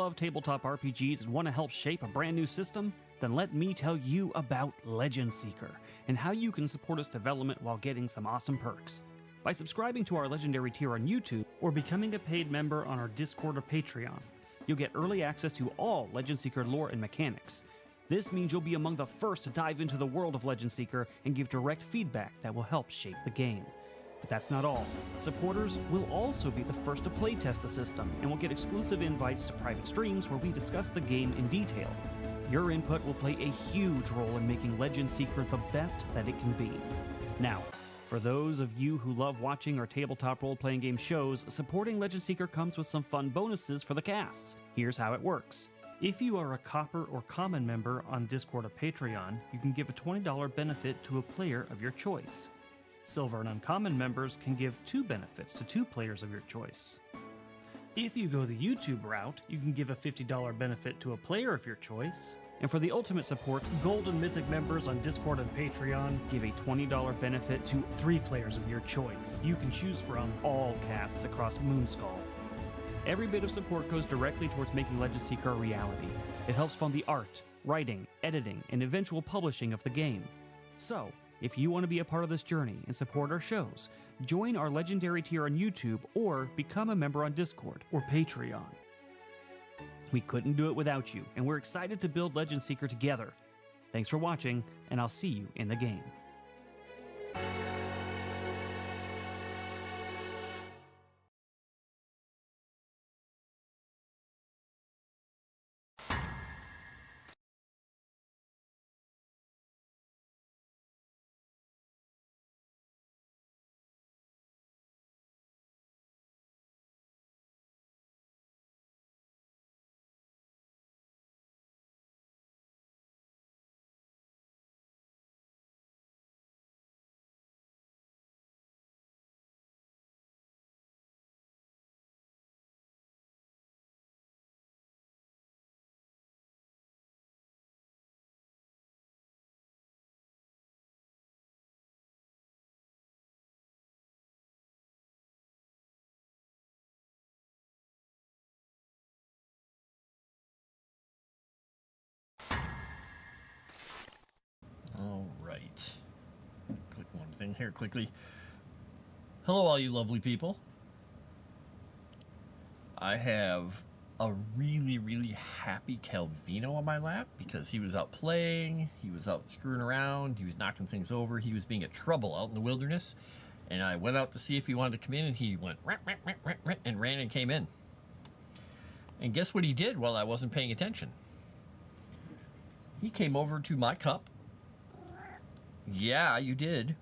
love tabletop RPGs and want to help shape a brand new system, then let me tell you about Legend Seeker and how you can support its development while getting some awesome perks. By subscribing to our Legendary tier on YouTube or becoming a paid member on our Discord or Patreon, you'll get early access to all Legend Seeker lore and mechanics. This means you'll be among the first to dive into the world of Legend Seeker and give direct feedback that will help shape the game. But that's not all. Supporters will also be the first to playtest the system and will get exclusive invites to private streams where we discuss the game in detail. Your input will play a huge role in making Legend Seeker the best that it can be. Now, for those of you who love watching our tabletop role-playing game shows, supporting Legend Seeker comes with some fun bonuses for the casts. Here's how it works. If you are a Copper or Common member on Discord or Patreon, you can give a $20 benefit to a player of your choice. Silver and Uncommon members can give 2 benefits to 2 players of your choice. If you go the YouTube route, you can give a $50 benefit to a player of your choice. And for the ultimate support, Gold and Mythic members on Discord and Patreon give a $20 benefit to 3 players of your choice. You can choose from all casts across Moonskull. Every bit of support goes directly towards making Legend Seeker a reality. It helps fund the art, writing, editing, and eventual publishing of the game. So, if you want to be a part of this journey and support our shows, join our Legendary tier on YouTube or become a member on Discord or Patreon. We couldn't do it without you, and we're excited to build Legend Seeker together. Thanks for watching, and I'll see you in the game. All right. Click one thing here quickly. Hello, all you lovely people. I have a really, really happy Calvino on my lap because he was out playing, he was out screwing around, he was knocking things over, he was being a trouble out in the wilderness. And I went out to see if he wanted to come in, and he went rat, rat, rat, rat, rat, and ran and came in. And guess what he did while I wasn't paying attention? He came over to my cup. Yeah, you did.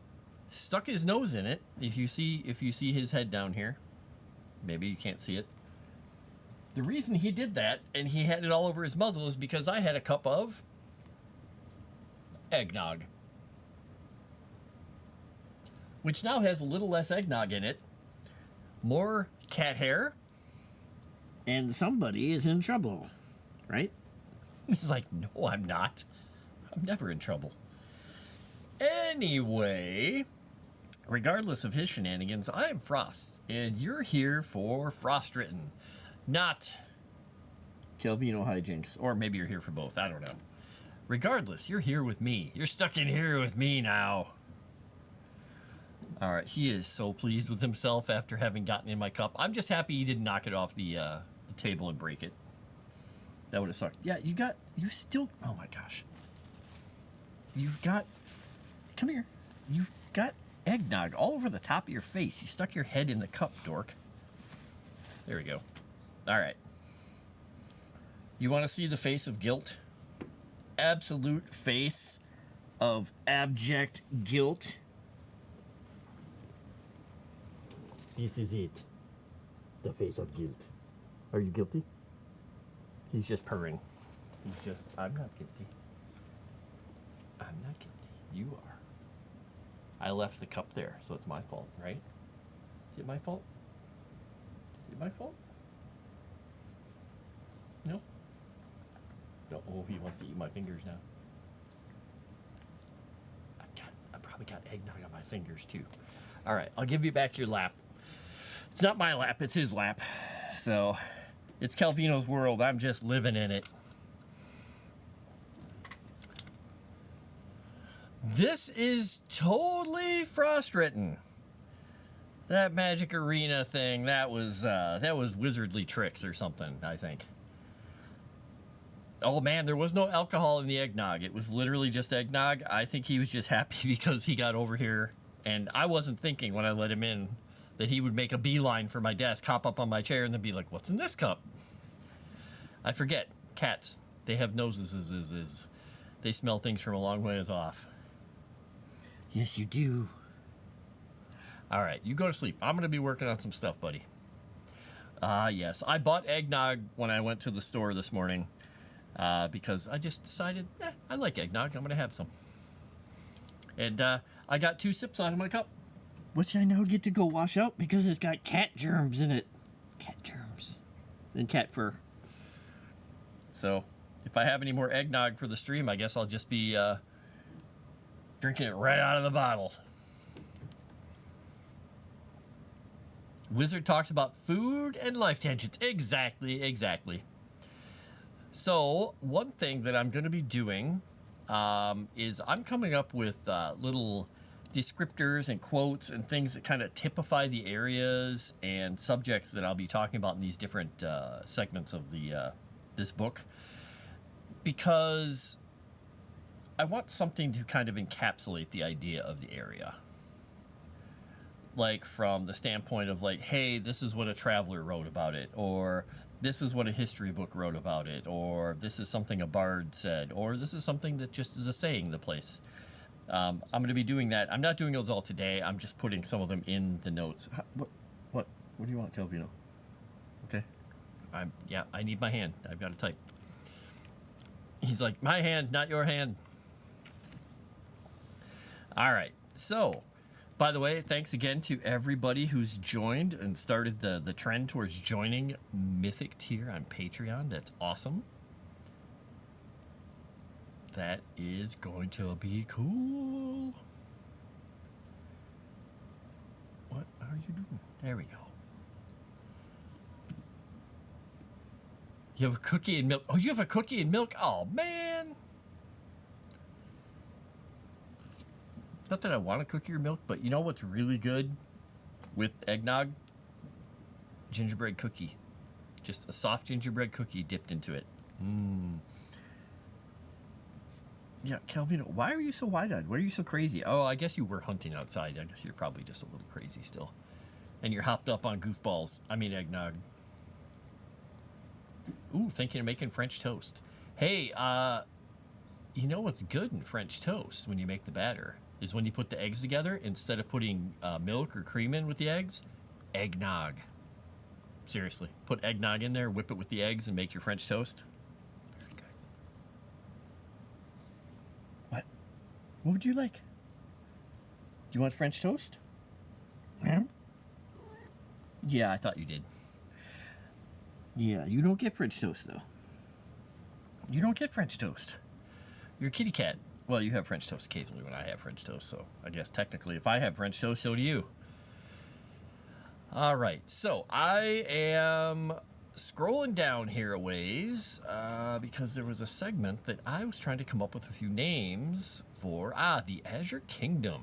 Stuck his nose in it. If you see his head down here, maybe you can't see it. The reason he did that, and he had it all over his muzzle, is because I had a cup of eggnog, which now has a little less eggnog in it, more cat hair, and somebody is in trouble, right? He's like, no, I'm not. I'm never in trouble. Anyway, regardless of his shenanigans, I'm Frost, and you're here for Frost Written, not Calvino hijinks, or maybe you're here for both, I don't know. Regardless, you're here with me. You're stuck in here with me now. All right, he is so pleased with himself after having gotten in my cup. I'm just happy he didn't knock it off the table and break it. That would have sucked. Yeah, you still, oh my gosh. Come here. You've got eggnog all over the top of your face. You stuck your head in the cup, dork. There we go. All right. You want to see the face of guilt? Absolute face of abject guilt. This is it. The face of guilt. Are you guilty? He's just purring. I'm not guilty. I'm not guilty. You are. I left the cup there, so it's my fault, right? Is it my fault? Is it my fault? No? No. Oh, he wants to eat my fingers now. I probably got eggnog on my fingers, too. All right, I'll give you back your lap. It's not my lap, it's his lap. So, It's Calvino's world. I'm just living in it. This is totally Frost written. That magic arena thing, that was wizardly tricks or something, I think. Oh man, there was no alcohol in the eggnog. It was literally just eggnog. I think he was just happy because he got over here, and I wasn't thinking when I let him in that he would make a beeline for my desk, hop up on my chair, and then be like, "What's in this cup?" I forget. Cats, they have noses. They smell things from a long ways off. Yes, you do. All right, you go to sleep. I'm going to be working on some stuff, buddy. Yes. I bought eggnog when I went to the store this morning because I just decided, I like eggnog. I'm going to have some. And I got 2 sips out of my cup, which I now get to go wash out because it's got cat germs in it. Cat germs. And cat fur. So if I have any more eggnog for the stream, I guess I'll just be drinking it right out of the bottle. Wizard talks about food and life tangents. Exactly. So one thing that I'm going to be doing is I'm coming up with little descriptors and quotes and things that kind of typify the areas and subjects that I'll be talking about in these different segments of the this book, because I want something to kind of encapsulate the idea of the area. Like from the standpoint of like, hey, this is what a traveler wrote about it, or this is what a history book wrote about it, or this is something a bard said, or this is something that just is a saying the place. I'm going to be doing that. I'm not doing those all today. I'm just putting some of them in the notes. What do you want, Calvino? Okay. I need my hand. I've got to type. He's like, my hand, not your hand. All right. So, by the way, thanks again to everybody who's joined and started the trend towards joining Mythic Tier on Patreon. That's awesome. That is going to be cool. What are you doing? There we go. You have a cookie and milk. Oh, you have a cookie and milk? Oh, man. Not that I want a cookie or milk, but you know what's really good with eggnog? Gingerbread cookie. Just a soft gingerbread cookie dipped into it. Yeah, Calvino, why are you so wide-eyed? Why are you so crazy? Oh, I guess you were hunting outside. I guess you're probably just a little crazy still. And you're hopped up on goofballs. I mean eggnog. Ooh, thinking of making French toast. Hey, you know what's good in French toast when you make the batter? Is when you put the eggs together, instead of putting milk or cream in with the eggs, eggnog. Seriously, put eggnog in there, whip it with the eggs, and make your French toast. Very good. What? What would you like? Do you want French toast? Yeah, I thought you did. Yeah, you don't get French toast, though. You don't get French toast. You're a kitty cat. Well, you have French toast occasionally when I have French toast, so I guess technically if I have French toast, so do you. All right, so I am scrolling down here a ways because there was a segment that I was trying to come up with a few names for. The Azure Kingdom.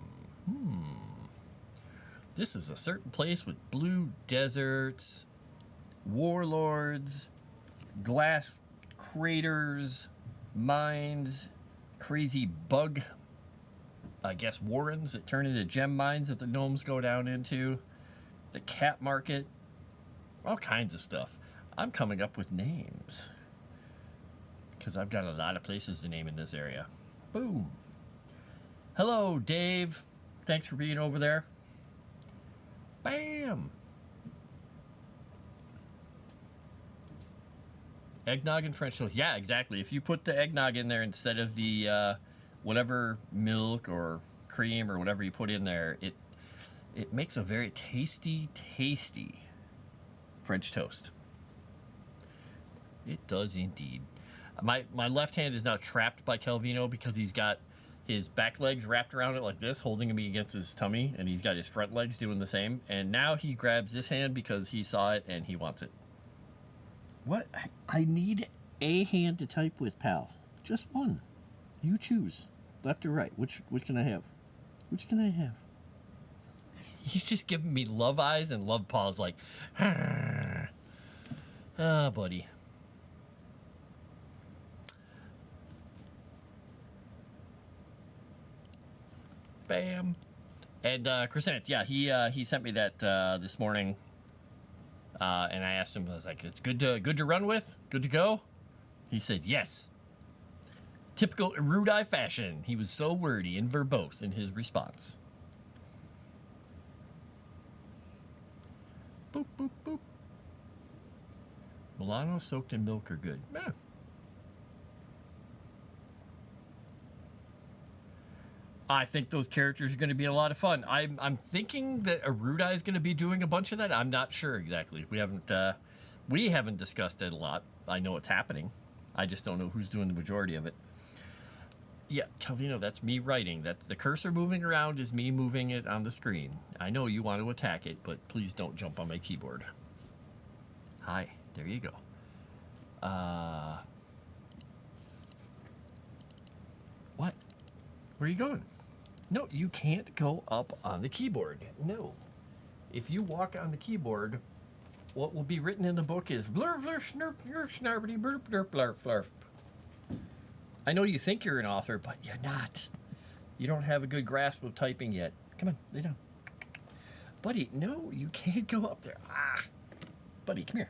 This is a certain place with blue deserts, warlords, glass craters, mines, crazy bug, I guess, warrens that turn into gem mines that the gnomes go down into, the cat market, all kinds of stuff. I'm coming up with names because I've got a lot of places to name in this area. Boom. Hello, Dave. Thanks for being over there. Bam. Eggnog and French toast. Yeah, exactly. If you put the eggnog in there instead of the whatever milk or cream or whatever you put in there, it makes a very tasty French toast. It does indeed. My left hand is now trapped by Calvino because he's got his back legs wrapped around it like this, holding me against his tummy, and he's got his front legs doing the same. And now he grabs this hand because he saw it and he wants it. What? I need a hand to type with, pal. Just one. You choose. Left or right. Which can I have? Which can I have? He's just giving me love eyes and love paws like, ah, buddy. Bam. And Crescent, yeah, he sent me that this morning, and I asked him, I was like, "It's good to run with, good to go." He said, "Yes." Typical Erudi fashion. He was so wordy and verbose in his response. Boop boop boop. Milano soaked in milk are good. Yeah. I think those characters are going to be a lot of fun. I'm thinking that Erudi is going to be doing a bunch of that. I'm not sure exactly. We haven't discussed it a lot. I know it's happening. I just don't know who's doing the majority of it. Yeah, Calvino, that's me writing. That's the cursor moving around is me moving it on the screen. I know you want to attack it, but please don't jump on my keyboard. Hi, there you go. What? Where are you going? No, you can't go up on the keyboard. No. If you walk on the keyboard, what will be written in the book is blur blur snurp snarpity blur blur blur flurf. I know you think you're an author, but you're not. You don't have a good grasp of typing yet. Come on, lay down. Buddy, no, you can't go up there. Ah. Buddy, come here.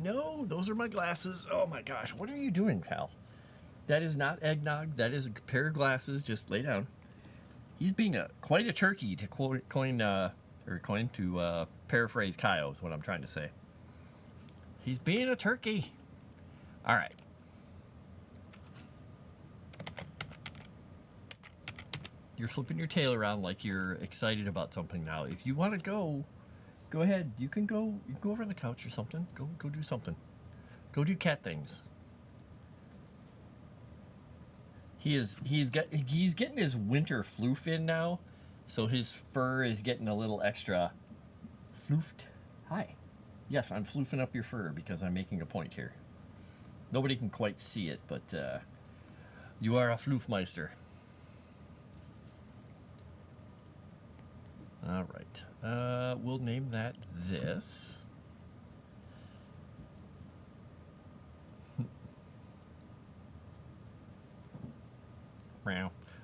No, those are my glasses. Oh my gosh, what are you doing, pal? That is not eggnog. That is a pair of glasses. Just lay down. He's being quite a turkey to paraphrase Kyle is what I'm trying to say. He's being a turkey. All right. You're flipping your tail around like you're excited about something now. If you want to go ahead. You can go over on the couch or something. Go do something. Go do cat things. He's getting his winter floof in now, so his fur is getting a little extra floofed. Hi. Yes, I'm floofing up your fur because I'm making a point here. Nobody can quite see it, but you are a floofmeister. All right. We'll name that this.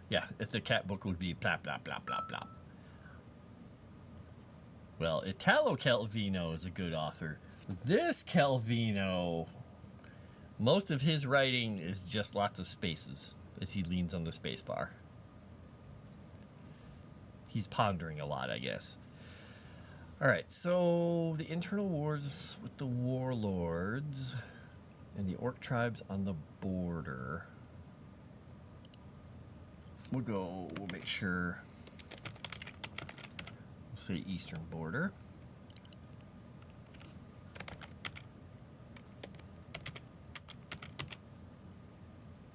Yeah, if the cat book would be plop, plop, plop, plop, plop. Well, Italo Calvino is a good author. This Calvino, most of his writing is just lots of spaces as he leans on the space bar. He's pondering a lot, I guess. All right, so the internal wars with the warlords and the orc tribes on the border. We'll make sure. We'll say eastern border.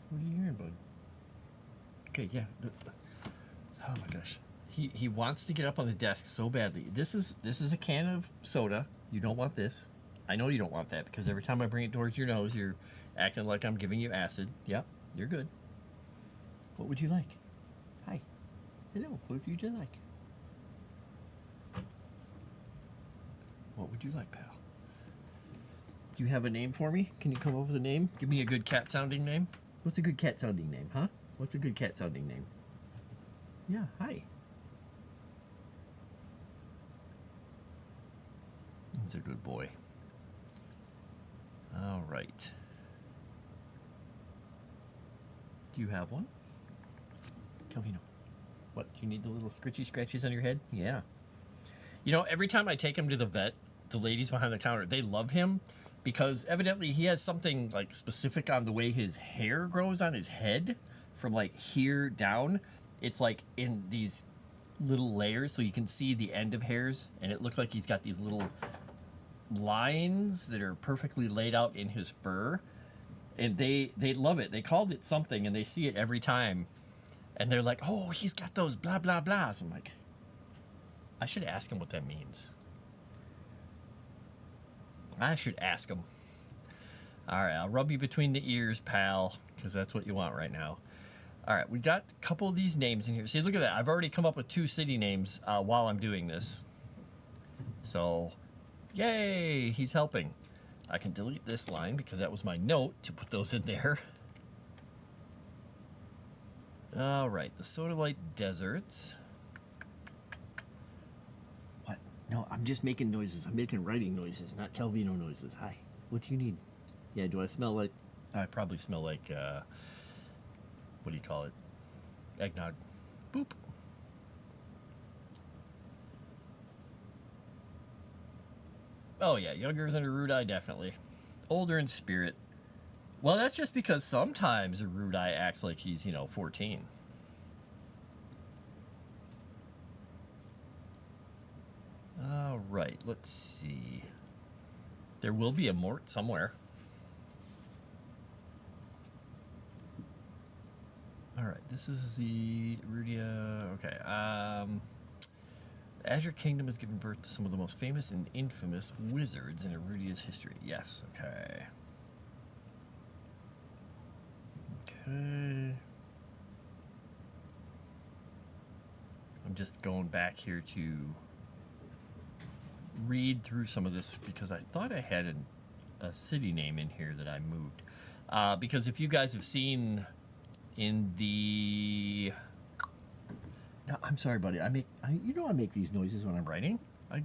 What are you hearing, bud? Okay, yeah. Oh my gosh. He wants to get up on the desk so badly. This is a can of soda. You don't want this. I know you don't want that because every time I bring it towards your nose, you're acting like I'm giving you acid. Yep, you're good. What would you like? Hi. Hello. What would you like? What would you like, pal? Do you have a name for me? Can you come up with a name? Give me a good cat-sounding name. What's a good cat-sounding name, huh? What's a good cat-sounding name? Yeah, hi. He's a good boy. All right. Do you have one? Calvino. What, do you need the little scritchy scratches on your head? Yeah. You know, every time I take him to the vet, the ladies behind the counter, they love him because evidently he has something like specific on the way his hair grows on his head from like here down. It's like in these little layers so you can see the end of hairs, and it looks like he's got these little lines that are perfectly laid out in his fur, and they love it. They called it something, and they see it every time, and they're like, oh, he's got those blah blah blahs. I'm like, I should ask him what that means. I should ask him. All right, I'll rub you between the ears, pal, because that's what you want right now. All right, we got a couple of these names in here. See, look at that. I've already come up with 2 city names while I'm doing this. So, yay, he's helping. I can delete this line because that was my note to put those in there. All right, the Sodalite Deserts. What? No, I'm just making noises. I'm making writing noises, not Calvino noises. Hi, what do you need? Yeah, do I smell like... I probably smell like, what do you call it? Eggnog. Boop. Oh yeah, younger than Erudi, definitely. Older in spirit. Well, that's just because sometimes Erudi acts like he's, 14. All right, let's see. There will be a Mort somewhere. All right, this is the Erudia. Okay. The Azure Kingdom has given birth to some of the most famous and infamous wizards in Erudia's history. Yes, okay. Okay. I'm just going back here to read through some of this because I thought I had a city name in here that I moved. Because if you guys have seen in the... No, I'm sorry, buddy. I make these noises when I'm writing. I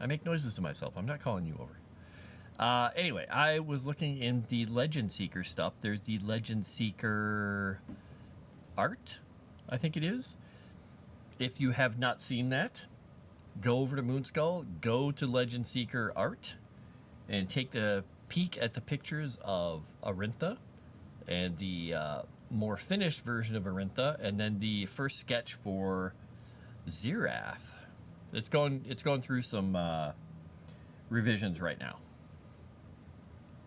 make noises to myself. I'm not calling you over. Anyway, I was looking in the Legend Seeker stuff. There's the Legend Seeker art, I think it is. If you have not seen that, go over to Moonskull, go to Legend Seeker art, and take a peek at the pictures of Arintha and the more finished version of Arintha, and then the first sketch for Xerath. It's going through some revisions right now.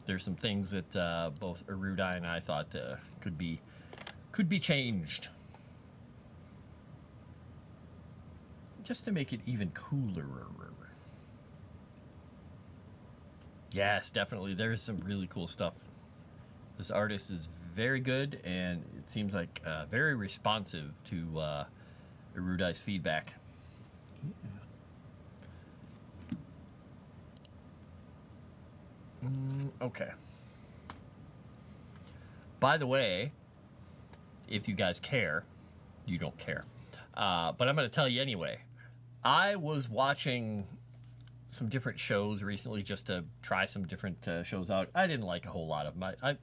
There's some things that both Erudi and I thought could be changed, just to make it even cooler. Yes, definitely. There's some really cool stuff. This artist is very good, and it seems like very responsive to Erudi's feedback. Yeah. Okay. By the way, if you guys care, you don't care, but I'm going to tell you anyway. I was watching some different shows recently just to try some different shows out. I didn't like a whole lot of them. I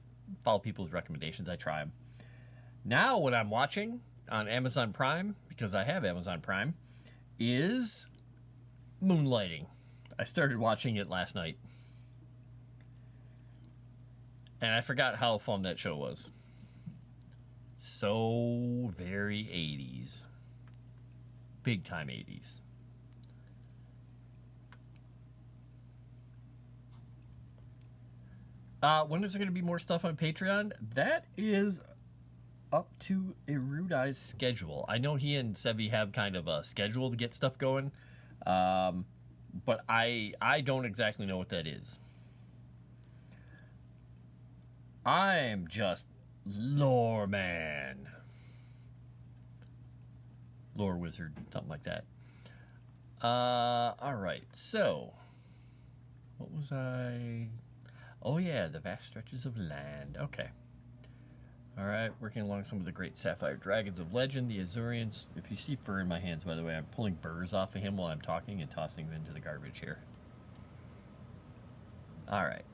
follow people's recommendations. I try them. Now what I'm watching on Amazon Prime, because I have Amazon Prime, is Moonlighting. I started watching it last night. And I forgot how fun that show was. So very 80s. Big time 80s. When is there going to be more stuff on Patreon? That is up to Erudi's schedule. I know he and Sevi have kind of a schedule to get stuff going, but I don't exactly know what that is. I'm just lore man. Lore wizard, something like that. All right, so what was I... Oh yeah, the vast stretches of land. Okay. All right, working along some of the great sapphire dragons of legend, the Azurians. If you see fur in my hands, by the way, I'm pulling burrs off of him while I'm talking and tossing them into the garbage here. All right.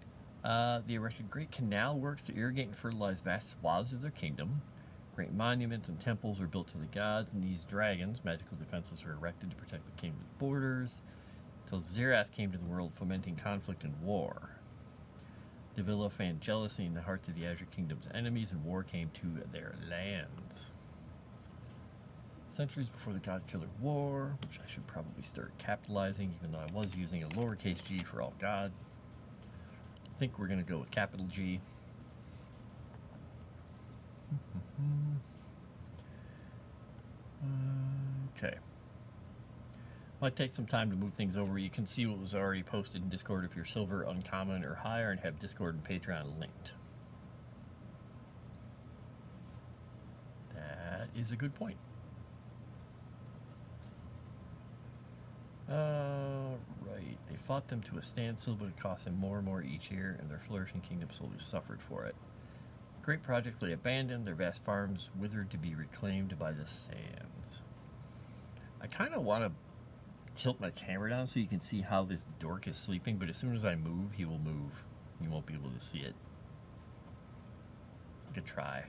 They erected great canal works to irrigate and fertilize vast swaths of their kingdom. Great monuments and temples were built to the gods, and these dragons, magical defenses, were erected to protect the kingdom's borders, until Xerath came to the world, fomenting conflict and war. The Villa fanned jealousy in the hearts of the Azure Kingdom's enemies, and war came to their lands. Centuries before the God-Killer War, which I should probably start capitalizing, even though I was using a lowercase g for all God. I think we're going to go with capital G. Okay. Might take some time to move things over. You can see what was already posted in Discord if you're silver, uncommon, or higher, and have Discord and Patreon linked. That is a good point. Right. They fought them to a standstill, but it cost them more and more each year, and their flourishing kingdom slowly suffered for it. Great project lay abandoned, their vast farms withered to be reclaimed by the sands. I kind of want to tilt my camera down so you can see how this dork is sleeping, but as soon as I move, he will move. You won't be able to see it. You could try.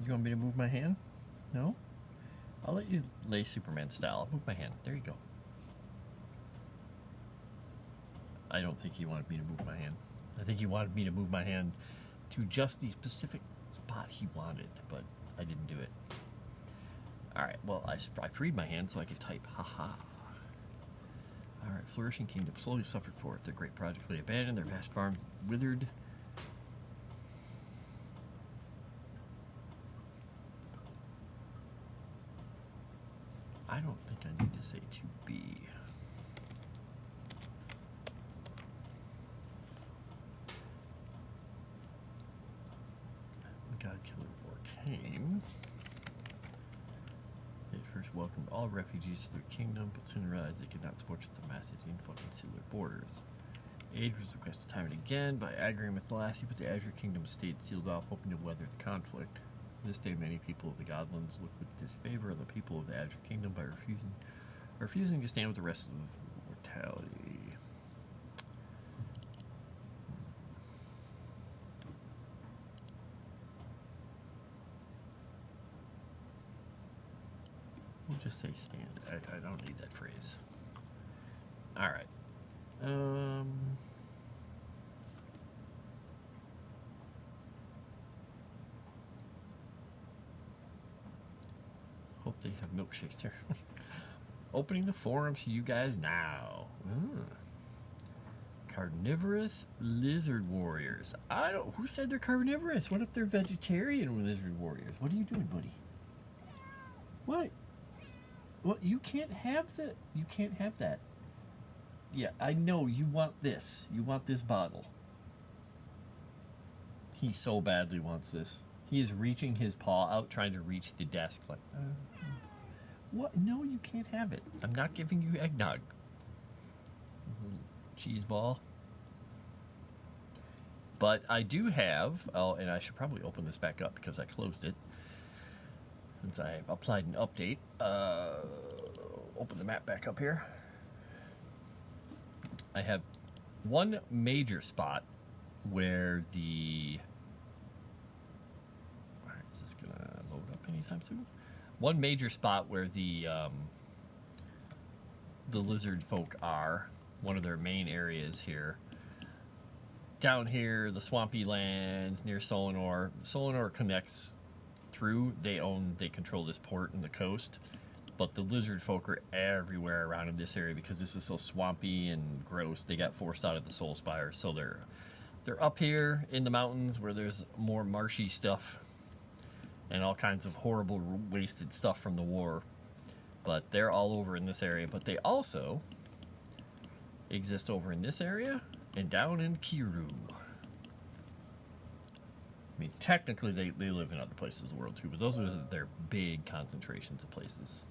You want me to move my hand? No? I'll let you lay Superman style. I'll move my hand. There you go. I don't think he wanted me to move my hand. I think he wanted me to move my hand to just the specific spot he wanted, but I didn't do it. Alright, well, I freed my hand so I could type. Haha. Alright, flourishing kingdom slowly suffered for it. Their great project lay abandoned, their vast farms withered. I don't think I need to say to be. God Killer War came. It first welcomed all refugees to their kingdom, but soon realized they could not support the massive influx and seal their borders. Aid was requested time and again by agreeing with Lassie, but the Azure Kingdom stayed sealed off, hoping to weather the conflict. This day, many people of the Godlands look with disfavor on the people of the Azure Kingdom by refusing to stand with the rest of mortality. We'll just say stand. I don't need that phrase. All right. Hope they have milkshakes there. Opening the forums to you guys now. Carnivorous lizard warriors. I don't. Who said they're carnivorous? What if they're vegetarian lizard warriors? What are you doing, buddy? What? Well, you can't have the. You can't have that. Yeah, I know you want this. You want this bottle. He so badly wants this. He is reaching his paw out, trying to reach the desk. Like, what? No, you can't have it. I'm not giving you eggnog. Cheese ball. But I do have. Oh, and I should probably open this back up because I closed it. Since I applied an update. Open the map back up here. I have one major spot where the... Alright, is this going to load up anytime soon? One major spot where the lizard folk are. One of their main areas here. Down here, the swampy lands near Solinor. Solinor connects through. They control this port and the coast. But the lizard folk are everywhere around in this area because this is so swampy and gross. They got forced out of the Soul Spire, so they're up here in the mountains where there's more marshy stuff and all kinds of horrible wasted stuff from the war. But they're all over in this area. But they also exist over in this area and down in Kiru. I mean, technically they live in other places of the world too, but those are their big concentrations of places.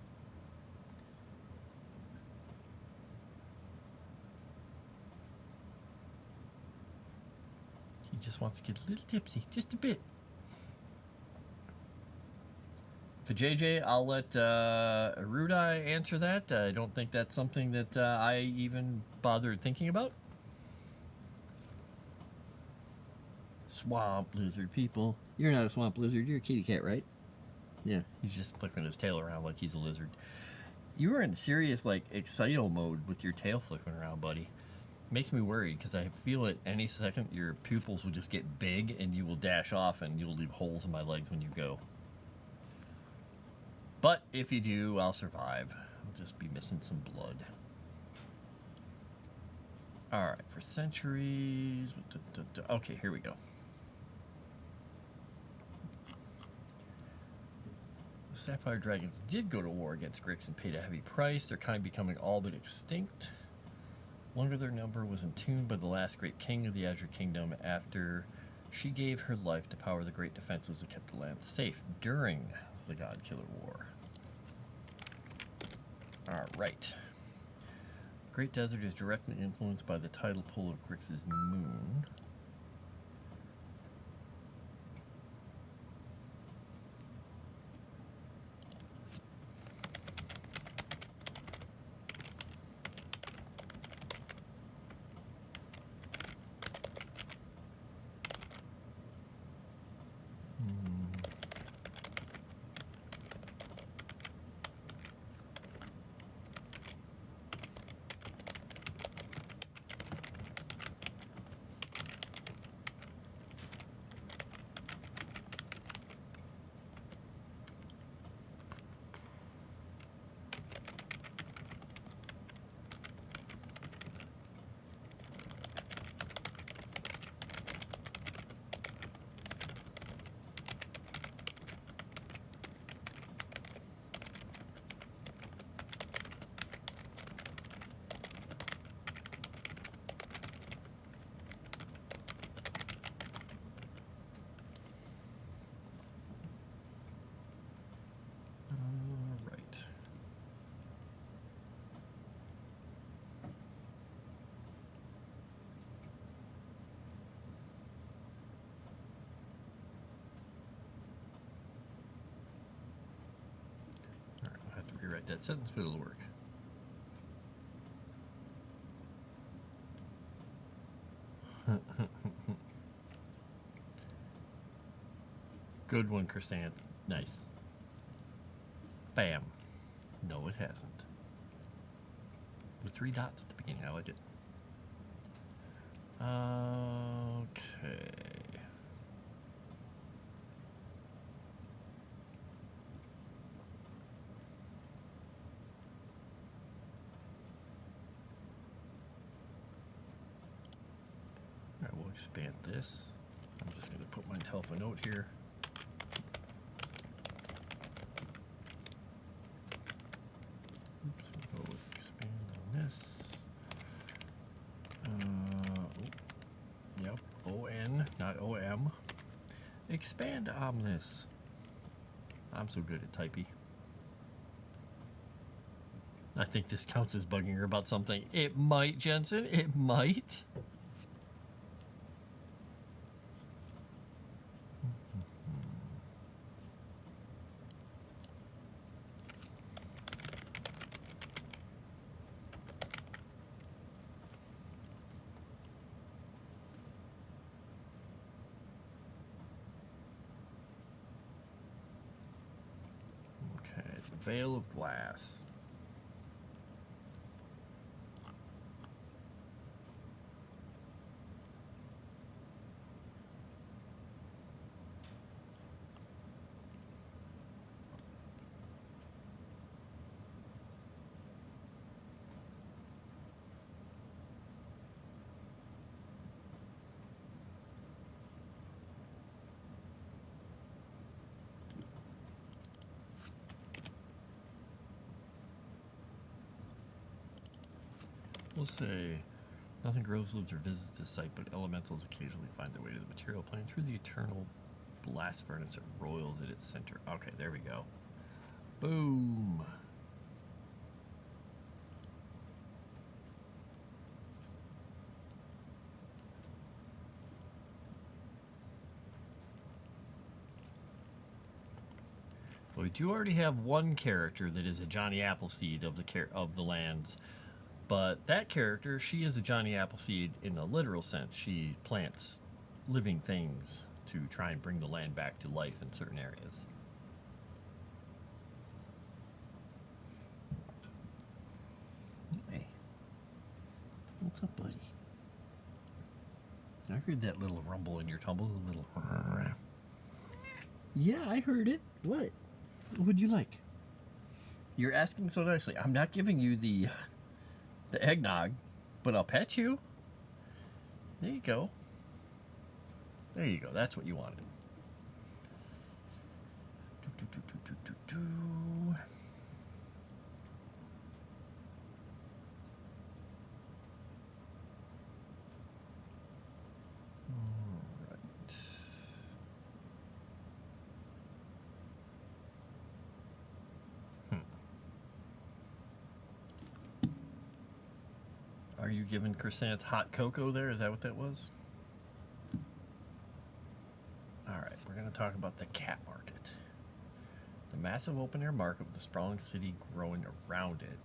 He just wants to get a little tipsy, just a bit. For JJ, I'll let Erudi answer that. I don't think that's something that I even bothered thinking about. Swamp lizard people. You're not a swamp lizard, you're a kitty cat, right? Yeah, he's just flicking his tail around like he's a lizard. You were in serious, like, excito mode with your tail flicking around, buddy. Makes me worried, because I feel at any second your pupils will just get big and you will dash off and you'll leave holes in my legs when you go. But if you do, I'll survive. I'll just be missing some blood. Alright, for centuries... Okay, here we go. Sapphire dragons did go to war against Grix and paid a heavy price, their kind becoming all but extinct. One of their number was entombed by the last great king of the Azure Kingdom after she gave her life to power the great defenses that kept the land safe during the God Killer War. Alright. Great Desert is directly influenced by the tidal pull of Grix's moon. Rewrite that sentence, but it'll work. Good one, Chrysanth. Nice. Bam. No, it hasn't. With 3 dots at the beginning. I like it. Okay. Alright, we'll expand this. I'm just going to put myself a note here. Oops, we'll go with expand on this. Yep, O-N, not O-M. Expand on this. I'm so good at typey. I think this counts as bugging her about something. It might, Jensen. It might. Okay, the Veil of Glass. We'll say nothing grows, lives, or visits this site, but elementals occasionally find their way to the material plane through the eternal blast furnace that roils at its center. Okay, there we go. Boom. Well, we do already have one character that is a Johnny Appleseed of the lands. But that character, she is a Johnny Appleseed in the literal sense. She plants living things to try and bring the land back to life in certain areas. Hey. What's up, buddy? I heard that little rumble in your tumble, the little... Yeah, I heard it. What? What would you like? You're asking so nicely. I'm not giving you the eggnog, but I'll pet you. There you go. There you go. That's what you wanted. Are you giving Chrysanth hot cocoa there? Is that what that was? Alright, we're going to talk about the cat market. The massive open-air market with the sprawling city growing around it.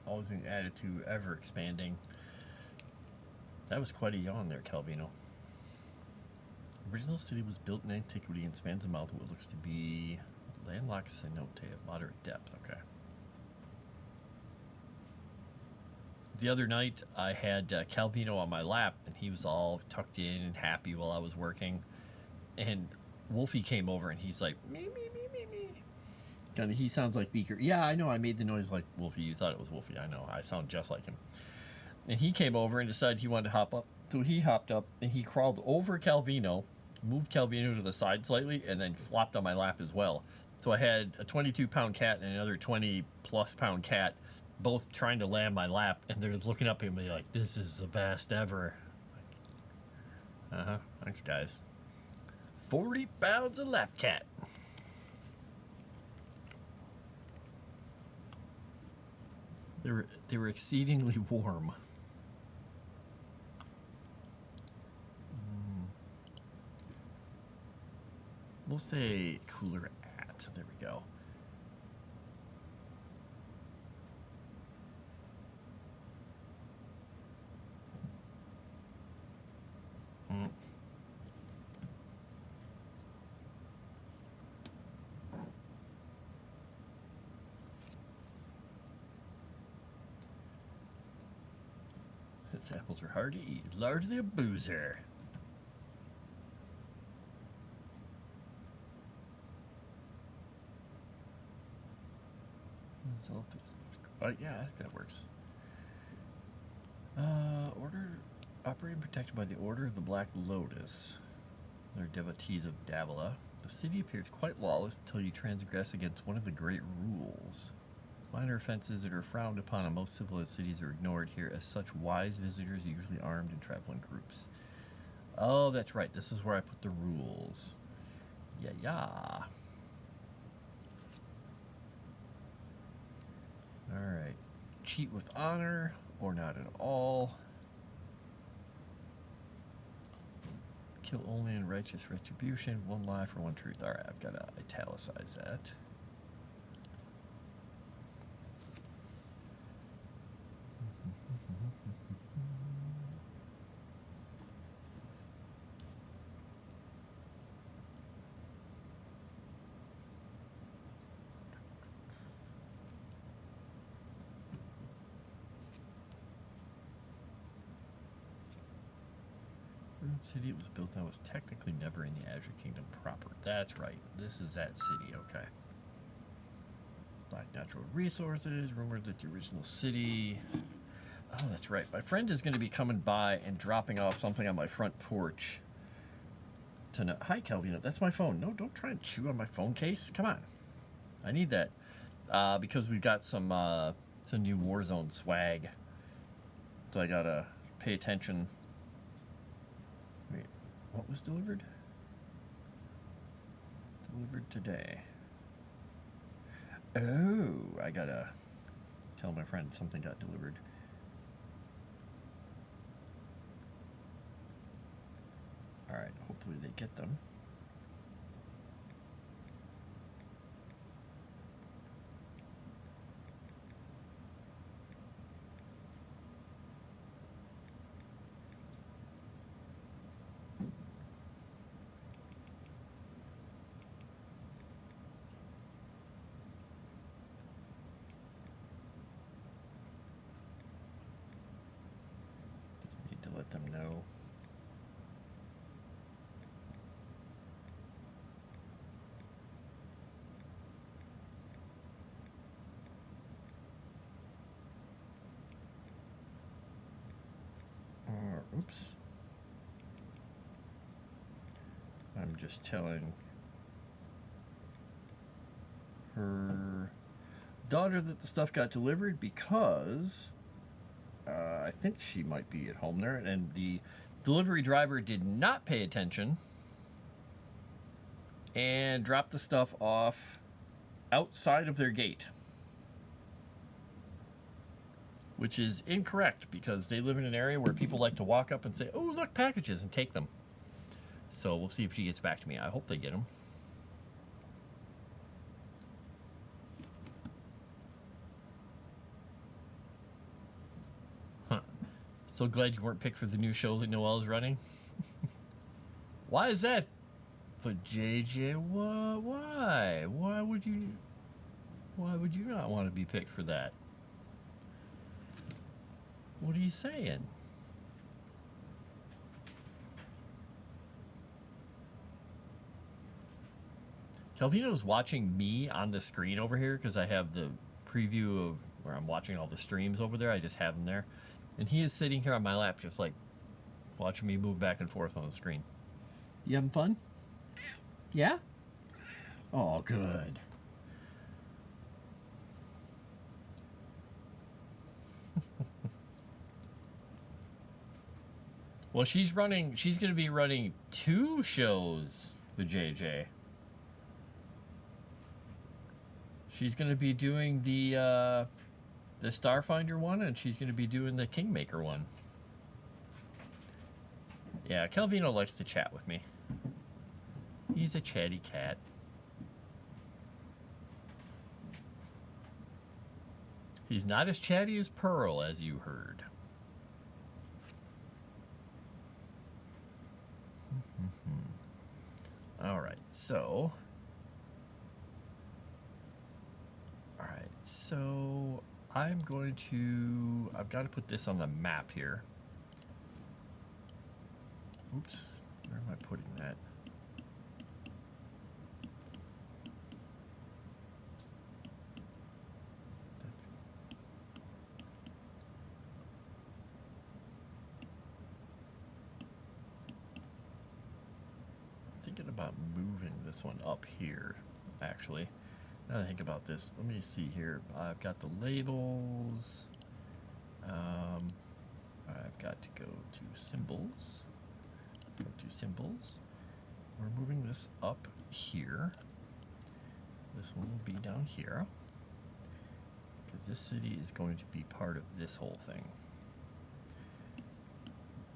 Always being added to, ever expanding. That was quite a yawn there, Calvino. The original city was built in antiquity and spans a mouth of what looks to be landlocked cenote at moderate depth. Okay. The other night, I had Calvino on my lap, and he was all tucked in and happy while I was working. And Wolfie came over, and he's like, me, me, me, me, me. And he sounds like Beaker. Yeah, I know, I made the noise like Wolfie. You thought it was Wolfie. I know, I sound just like him. And he came over and decided he wanted to hop up. So he hopped up, and he crawled over Calvino, moved Calvino to the side slightly, and then flopped on my lap as well. So I had a 22-pound cat and another 20-plus pound cat, both trying to land my lap, and they're just looking up at me like, this is the best ever. Thanks, guys. 40 pounds of lap cat. They were exceedingly warm. We'll say cooler at. There we go. Its apples are hard to eat. Largely a boozer. Yeah, that works. Order operating protected by the Order of the Black Lotus. They're devotees of Davila. The city appears quite lawless until you transgress against one of the great rules. Minor offenses that are frowned upon in most civilized cities are ignored here. As such, wise visitors are usually armed and travel in groups. Oh, that's right. This is where I put the rules. Yeah. Alright. Cheat with honor, or not at all. Kill only in righteous retribution. One lie for one truth. Alright, I've got to italicize that. City it was built on was technically never in the Azure Kingdom proper. That's right. This is that city, okay. Lack natural resources, rumored that the original city... Oh, that's right. My friend is going to be coming by and dropping off something on my front porch. Hi, Calvino. That's my phone. No, don't try and chew on my phone case. Come on. I need that. Because we've got some new Warzone swag. So I got to pay attention. Wait, what was delivered? Delivered today. Oh, I gotta tell my friend something got delivered. Alright, hopefully they get them. Just need to let them know. Oops. I'm just telling her daughter that the stuff got delivered because I think she might be at home there, and the delivery driver did not pay attention and dropped the stuff off outside of their gate, which is incorrect because they live in an area where people like to walk up and say, "Oh, look, packages," and take them. So we'll see if she gets back to me. I hope they get them. So glad you weren't picked for the new show that Noelle is running. Why is that? But JJ, why? Why would you not want to be picked for that? What are you saying? Calvino's watching me on the screen over here because I have the preview of where I'm watching all the streams over there. I just have them there. And he is sitting here on my lap just like watching me move back and forth on the screen. You having fun? Yeah? Oh, good. Well, she's going to be running 2 shows for JJ. She's going to be doing the Starfinder one, and she's going to be doing the Kingmaker one. Yeah, Calvino likes to chat with me. He's a chatty cat. He's not as chatty as Pearl, as you heard. All right, so I've got to put this on the map here. Oops, where am I putting that? I'm thinking about moving this one up here, actually. Now that I think about this, let me see here. I've got the labels. I've got to go to symbols. Go to symbols. We're moving this up here. This one will be down here. Because this city is going to be part of this whole thing.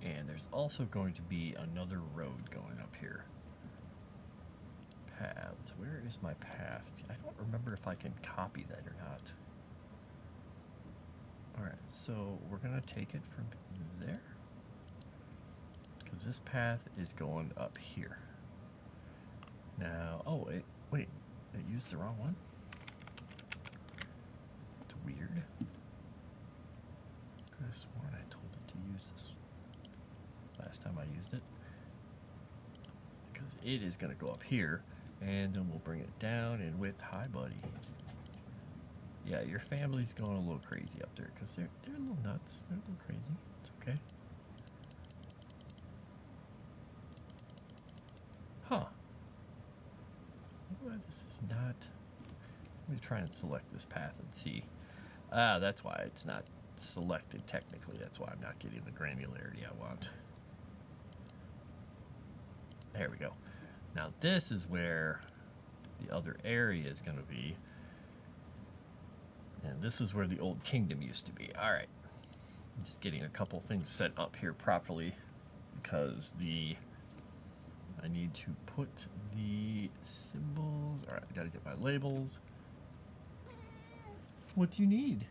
And there's also going to be another road going up here. Paths. Where is my path? I don't remember if I can copy that or not. Alright, so we're going to take it from there. Because this path is going up here. Now, oh, wait, it used the wrong one? It's weird. I could have sworn I told it to use this last time I used it. Because it is going to go up here. And then we'll bring it down and with hi buddy. Yeah, your family's going a little crazy up there because they're a little nuts. They're a little crazy. It's okay. Huh. Why this is not. Let me try and select this path and see. Ah, that's why it's not selected technically. That's why I'm not getting the granularity I want. There we go. Now this is where the other area is going to be. And this is where the old kingdom used to be. All right. I'm just getting a couple things set up here properly because I need to put the symbols. All right, I got to get my labels. What do you need?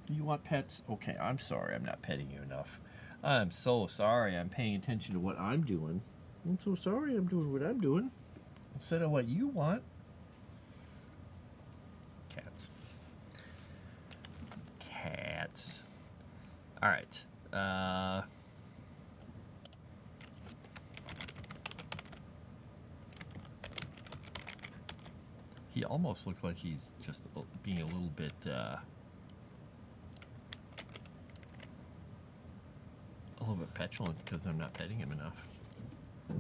Do you want pets? Okay, I'm sorry. I'm not petting you enough. I'm so sorry. I'm paying attention to what I'm doing. I'm so sorry I'm doing what I'm doing instead of what you want. Cats. Cats. All right. He almost looks like he's just being a little bit petulant because I'm not petting him enough. All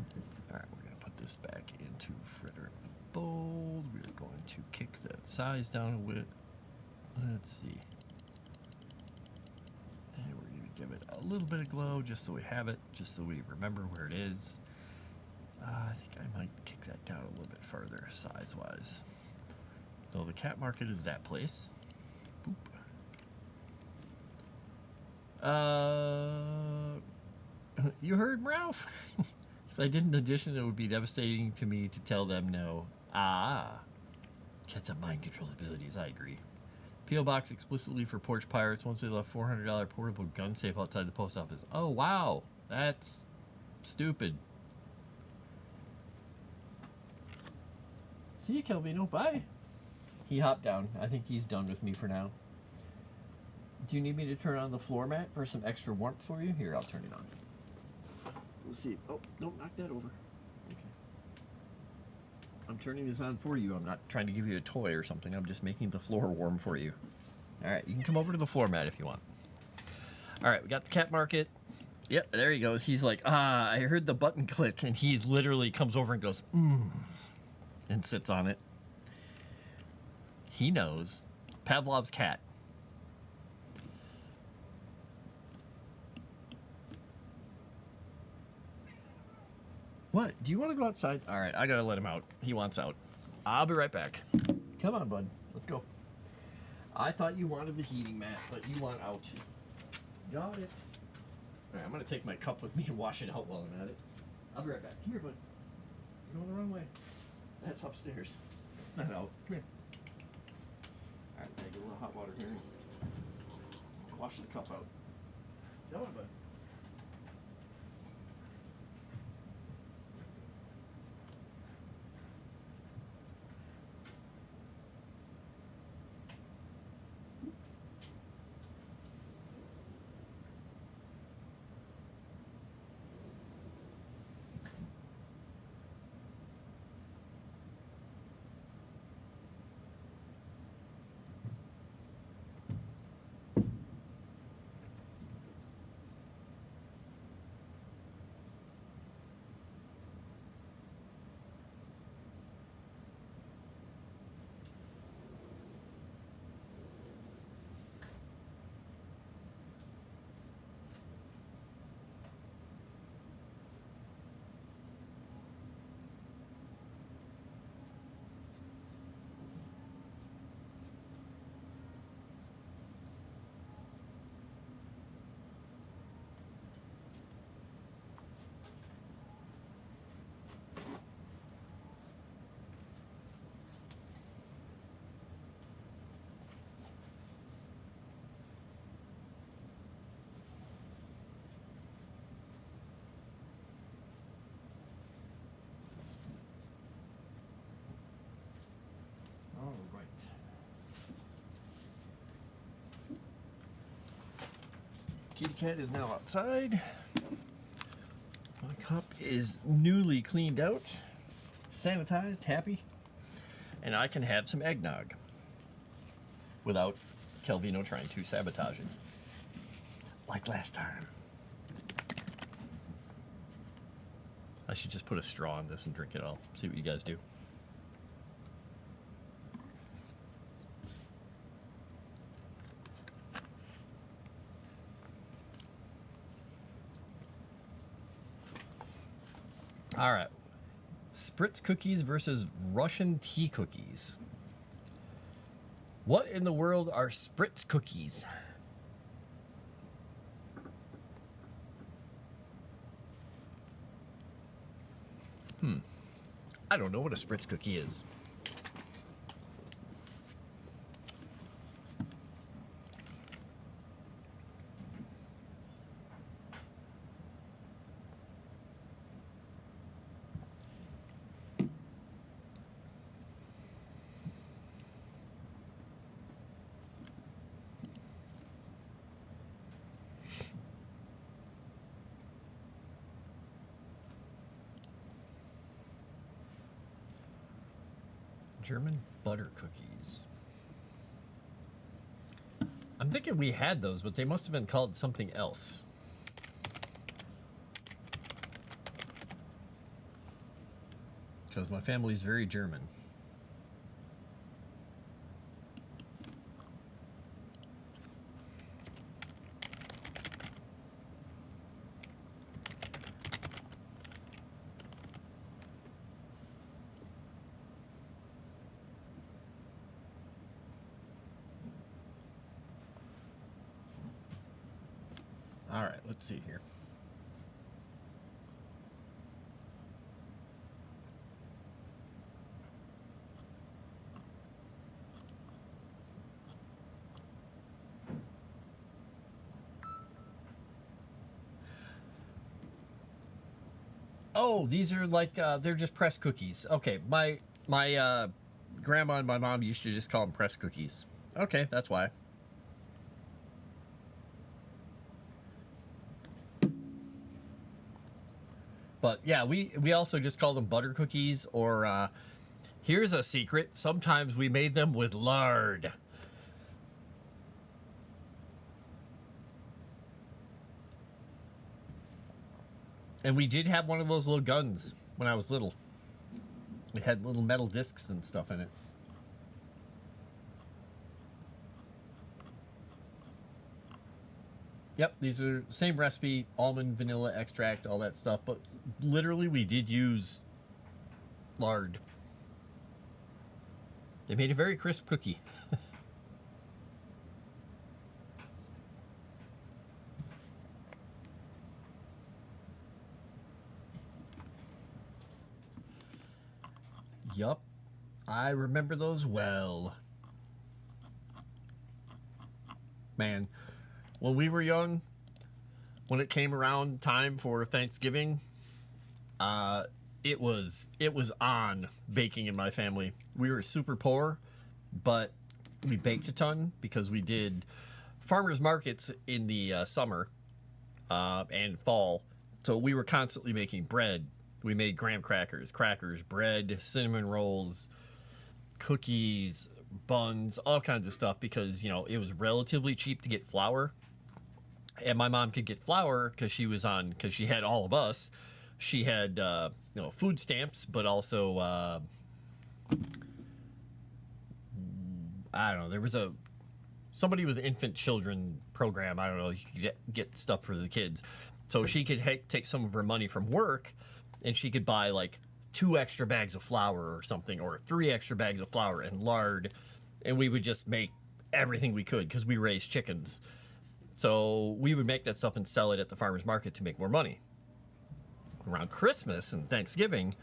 right, we're going to put this back into Frederick the Bold. We're going to kick that size down a bit. Let's see. And we're going to give it a little bit of glow just so we have it, just so we remember where it is. I think I might kick that down a little bit further size-wise. So the cat market is that place. Boop. You heard Ralph? If I didn't audition, it would be devastating to me to tell them no. Ah. Cats have mind control abilities, I agree. P.O. Box explicitly for porch pirates once they left $400 portable gun safe outside the post office. Oh, wow. That's stupid. See you, Calvino. Bye. He hopped down. I think he's done with me for now. Do you need me to turn on the floor mat for some extra warmth for you? Here, I'll turn it on. Let's see. Oh, don't knock that over. Okay. I'm turning this on for you. I'm not trying to give you a toy or something. I'm just making the floor warm for you. All right, you can come over to the floor mat if you want. All right, we got the cat market. Yep, there he goes. He's like, I heard the button click, and he literally comes over and goes, and sits on it. He knows. Pavlov's cat. What? Do you want to go outside? All right, I gotta let him out. He wants out. I'll be right back. Come on, bud. Let's go. I thought you wanted the heating mat, but you want out. Got it. All right, I'm gonna take my cup with me and wash it out while I'm at it. I'll be right back. Come here, bud. You're going the wrong way. That's upstairs. It's not out. Come here. All right, take a little hot water here. Wash the cup out. Come on, bud. All right. Kitty cat is now outside. My cup is newly cleaned out, sanitized, happy, and I can have some eggnog without Calvino trying to sabotage it, like last time. I should just put a straw in this and drink it all. See what you guys do. All right. Spritz cookies versus Russian tea cookies. What in the world are Spritz cookies? I don't know what a Spritz cookie is. German butter cookies. I'm thinking we had those, but they must have been called something else. Because my family is very German. All right, let's see here. Oh, these are like they're just pressed cookies. Okay, my grandma and my mom used to just call them pressed cookies. Okay, that's why. But yeah, we also just call them butter cookies, or here's a secret. Sometimes we made them with lard. And we did have one of those little guns when I was little. It had little metal discs and stuff in it. Yep, these are same recipe, almond, vanilla extract, all that stuff. But literally, we did use lard. They made a very crisp cookie. Yup, I remember those well. Man, when we were young, when it came around time for Thanksgiving, it was on baking in my family. We were super poor, but we baked a ton because we did farmers markets in the summer and fall. So we were constantly making bread. We made graham crackers, bread, cinnamon rolls, cookies, buns, all kinds of stuff because, you know, it was relatively cheap to get flour. And my mom could get flour because she had all of us. She had, food stamps, but also, I don't know, there was somebody with an infant children program. I don't know, you could get stuff for the kids. So she could take some of her money from work and she could buy like 2 extra bags of flour or something, or 3 extra bags of flour and lard. And we would just make everything we could because we raised chickens. So we would make that stuff and sell it at the farmer's market to make more money. Around Christmas and Thanksgiving,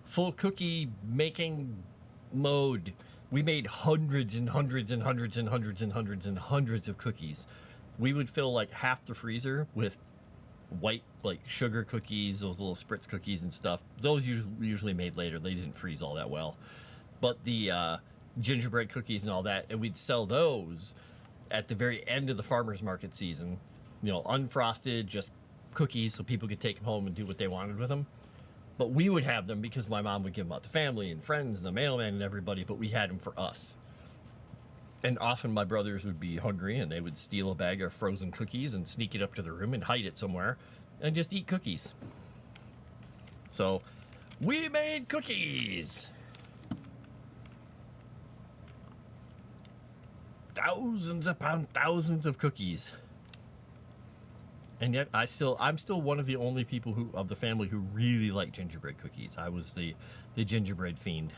full cookie making mode. We made hundreds and hundreds and hundreds and hundreds and hundreds and hundreds of cookies. We would fill like half the freezer with white like sugar cookies, those little spritz cookies and stuff. Those usually made later. They didn't freeze all that well. But the gingerbread cookies and all that, and we'd sell those at the very end of the farmer's market season. You know, unfrosted, just cookies so people could take them home and do what they wanted with them. But we would have them because my mom would give them out to family and friends and the mailman and everybody, but we had them for us. And often my brothers would be hungry and they would steal a bag of frozen cookies and sneak it up to the room and hide it somewhere and just eat cookies. So we made cookies. Thousands upon thousands of cookies. And yet I'm still one of the only people of the family who really like gingerbread cookies. I was the gingerbread fiend.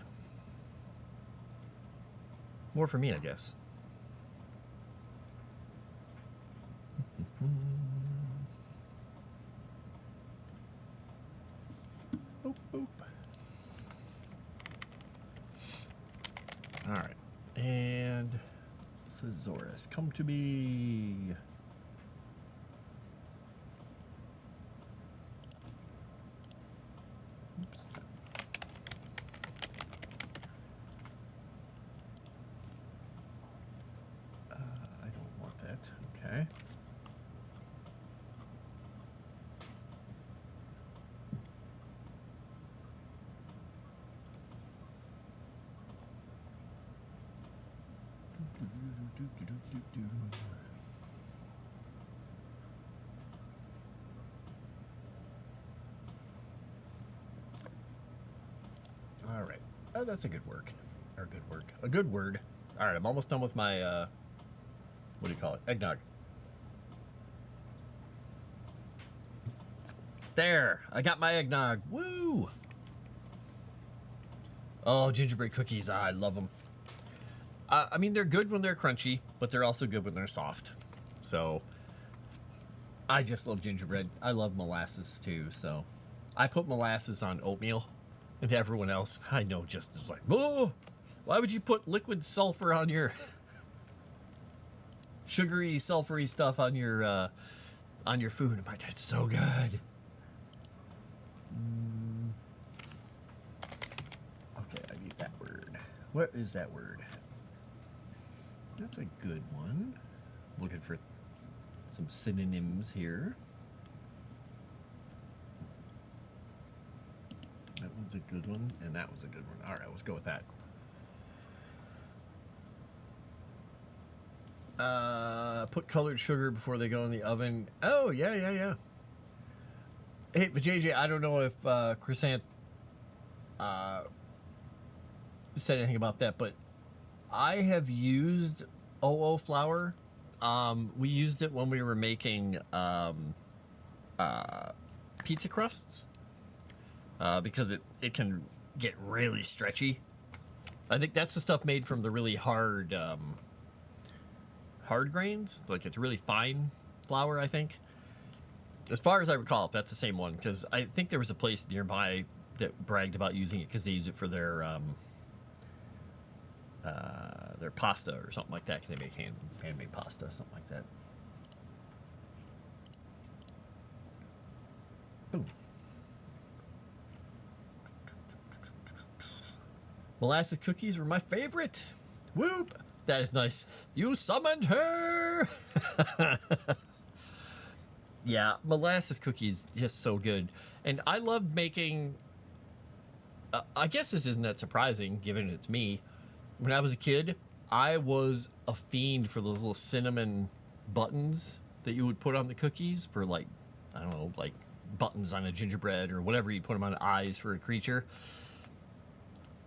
More for me, I guess. Boop, boop. All right. And Thesaurus, come to me. Oops. I don't want that. Okay. All right. Oh, that's a good work. Or good work. A good word. All right, I'm almost done with my, what do you call it? Eggnog. There. I got my eggnog. Woo! Oh, gingerbread cookies. I love them. I mean, they're good when they're crunchy, but they're also good when they're soft. So, I just love gingerbread. I love molasses too, so I put molasses on oatmeal, and everyone else I know just is like, oh, why would you put liquid sulfur on your sugary, sulfury stuff on your food? I'm like, it's so good. Okay, I need that word. What is that word? That's a good one. Looking for some synonyms here. That one's a good one, and that one's a good one. All right, let's go with that. Put colored sugar before they go in the oven. Oh, yeah. Hey, but JJ, I don't know if Chrysant said anything about that, but I have used OO flour. We used it when we were making pizza crusts because it can get really stretchy. I think that's the stuff made from the really hard grains. Like, it's really fine flour, I think. As far as I recall, that's the same one, because I think there was a place nearby that bragged about using it because they use it for their pasta or something like that. They make handmade pasta, something like that. Ooh. Molasses cookies were my favorite. Whoop! That is nice. You summoned her! Yeah, molasses cookies, just so good. And I love making... I guess this isn't that surprising, given it's me. When I was a kid, I was a fiend for those little cinnamon buttons that you would put on the cookies for, like, I don't know, like buttons on a gingerbread or whatever you put them on eyes for a creature.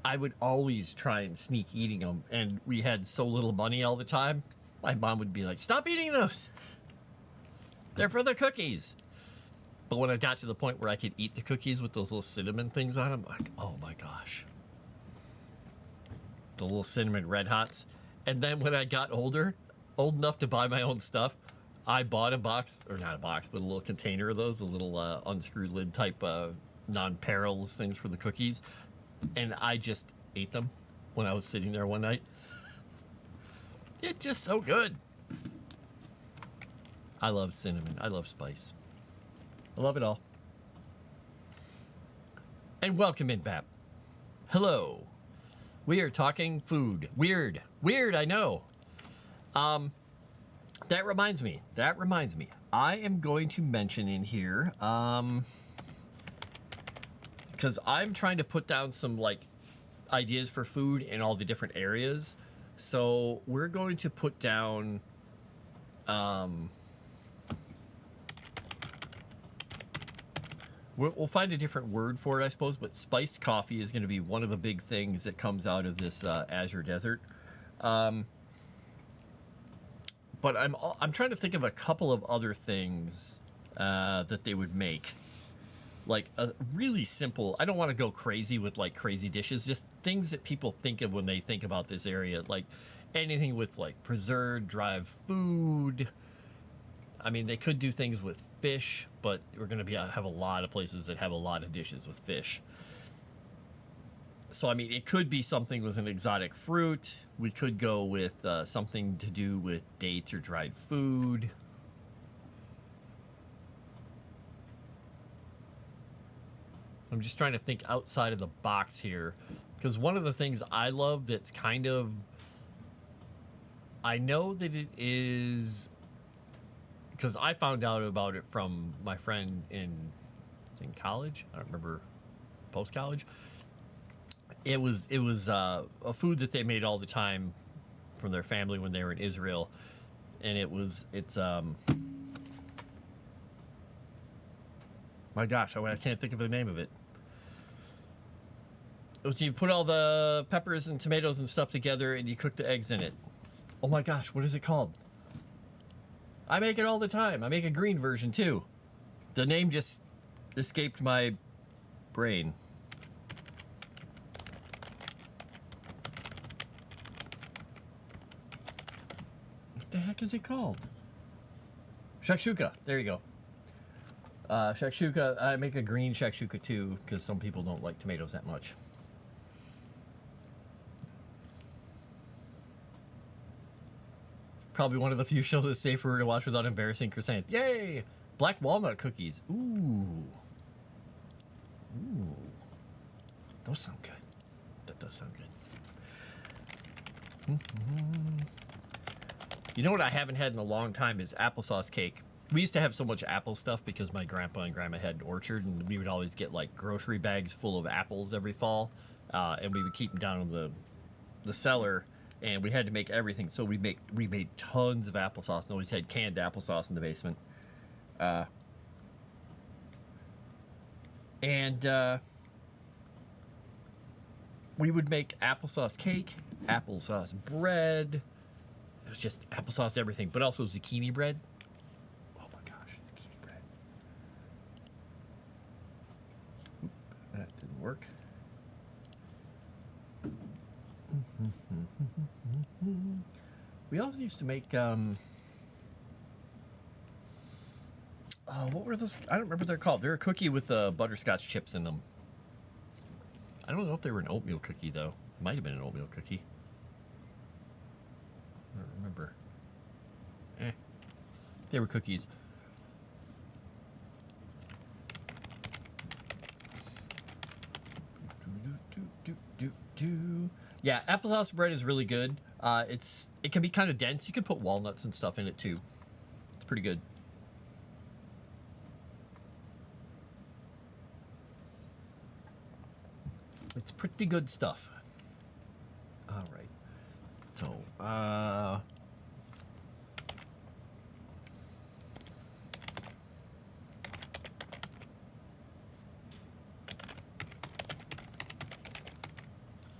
I would always try and sneak eating them, and we had so little money all the time. My mom would be like, stop eating those. They're for the cookies. But when I got to the point where I could eat the cookies with those little cinnamon things on them, like, oh my gosh. The little cinnamon Red Hots. And then when I got old enough to buy my own stuff, I bought a box, or not a box, but a little container of those, a little unscrewed lid type non-perils things for the cookies. And I just ate them when I was sitting there one night. It's just so good. I love cinnamon. I love spice. I love it all. And welcome in, Bap. Hello. We are talking food. Weird, I know. That reminds me. I am going to mention in here, because I'm trying to put down some, like, ideas for food in all the different areas. So we're going to put down, we'll find a different word for it, I suppose, but spiced coffee is going to be one of the big things that comes out of this Azure Desert. But I'm trying to think of a couple of other things that they would make. Like a really simple, I don't want to go crazy with like crazy dishes, just things that people think of when they think about this area. Like anything with like preserved, dried food. I mean, they could do things with fish, but we're going to have a lot of places that have a lot of dishes with fish. So, I mean, it could be something with an exotic fruit. We could go with something to do with dates or dried food. I'm just trying to think outside of the box here. Because one of the things I love that's kind of... I know that it is... Because I found out about it from my friend in college. I don't remember, post-college. It was a food that they made all the time from their family when they were in Israel, and it's my gosh, I can't think of the name of it. It was, you put all the peppers and tomatoes and stuff together, and you cook the eggs in it. Oh my gosh, what is it called? I make it all the time. I make a green version too. The name just escaped my brain. What the heck is it called? Shakshuka. There you go. Shakshuka. I make a green shakshuka too, because some people don't like tomatoes that much. Probably one of the few shows that's safer to watch without embarrassing Chrysanth. Yay! Black walnut cookies. Ooh. Ooh. Those sound good. That does sound good. You know what I haven't had in a long time is applesauce cake. We used to have so much apple stuff because my grandpa and grandma had an orchard, and we would always get like grocery bags full of apples every fall, and we would keep them down in the cellar. And we had to make everything, so we made tons of applesauce, and always had canned applesauce in the basement. We would make applesauce cake, applesauce bread. It was just applesauce everything, but also zucchini bread. Oh my gosh, zucchini bread. Oop, that didn't work. We also used to make what were those? I don't remember what they're called. They're a cookie with butterscotch chips in them. I don't know if they were an oatmeal cookie though. Might have been an oatmeal cookie. I don't remember. They were cookies. Yeah, applesauce bread is really good. It can be kind of dense. You can put walnuts and stuff in it too. It's pretty good. It's pretty good stuff. All right. So, all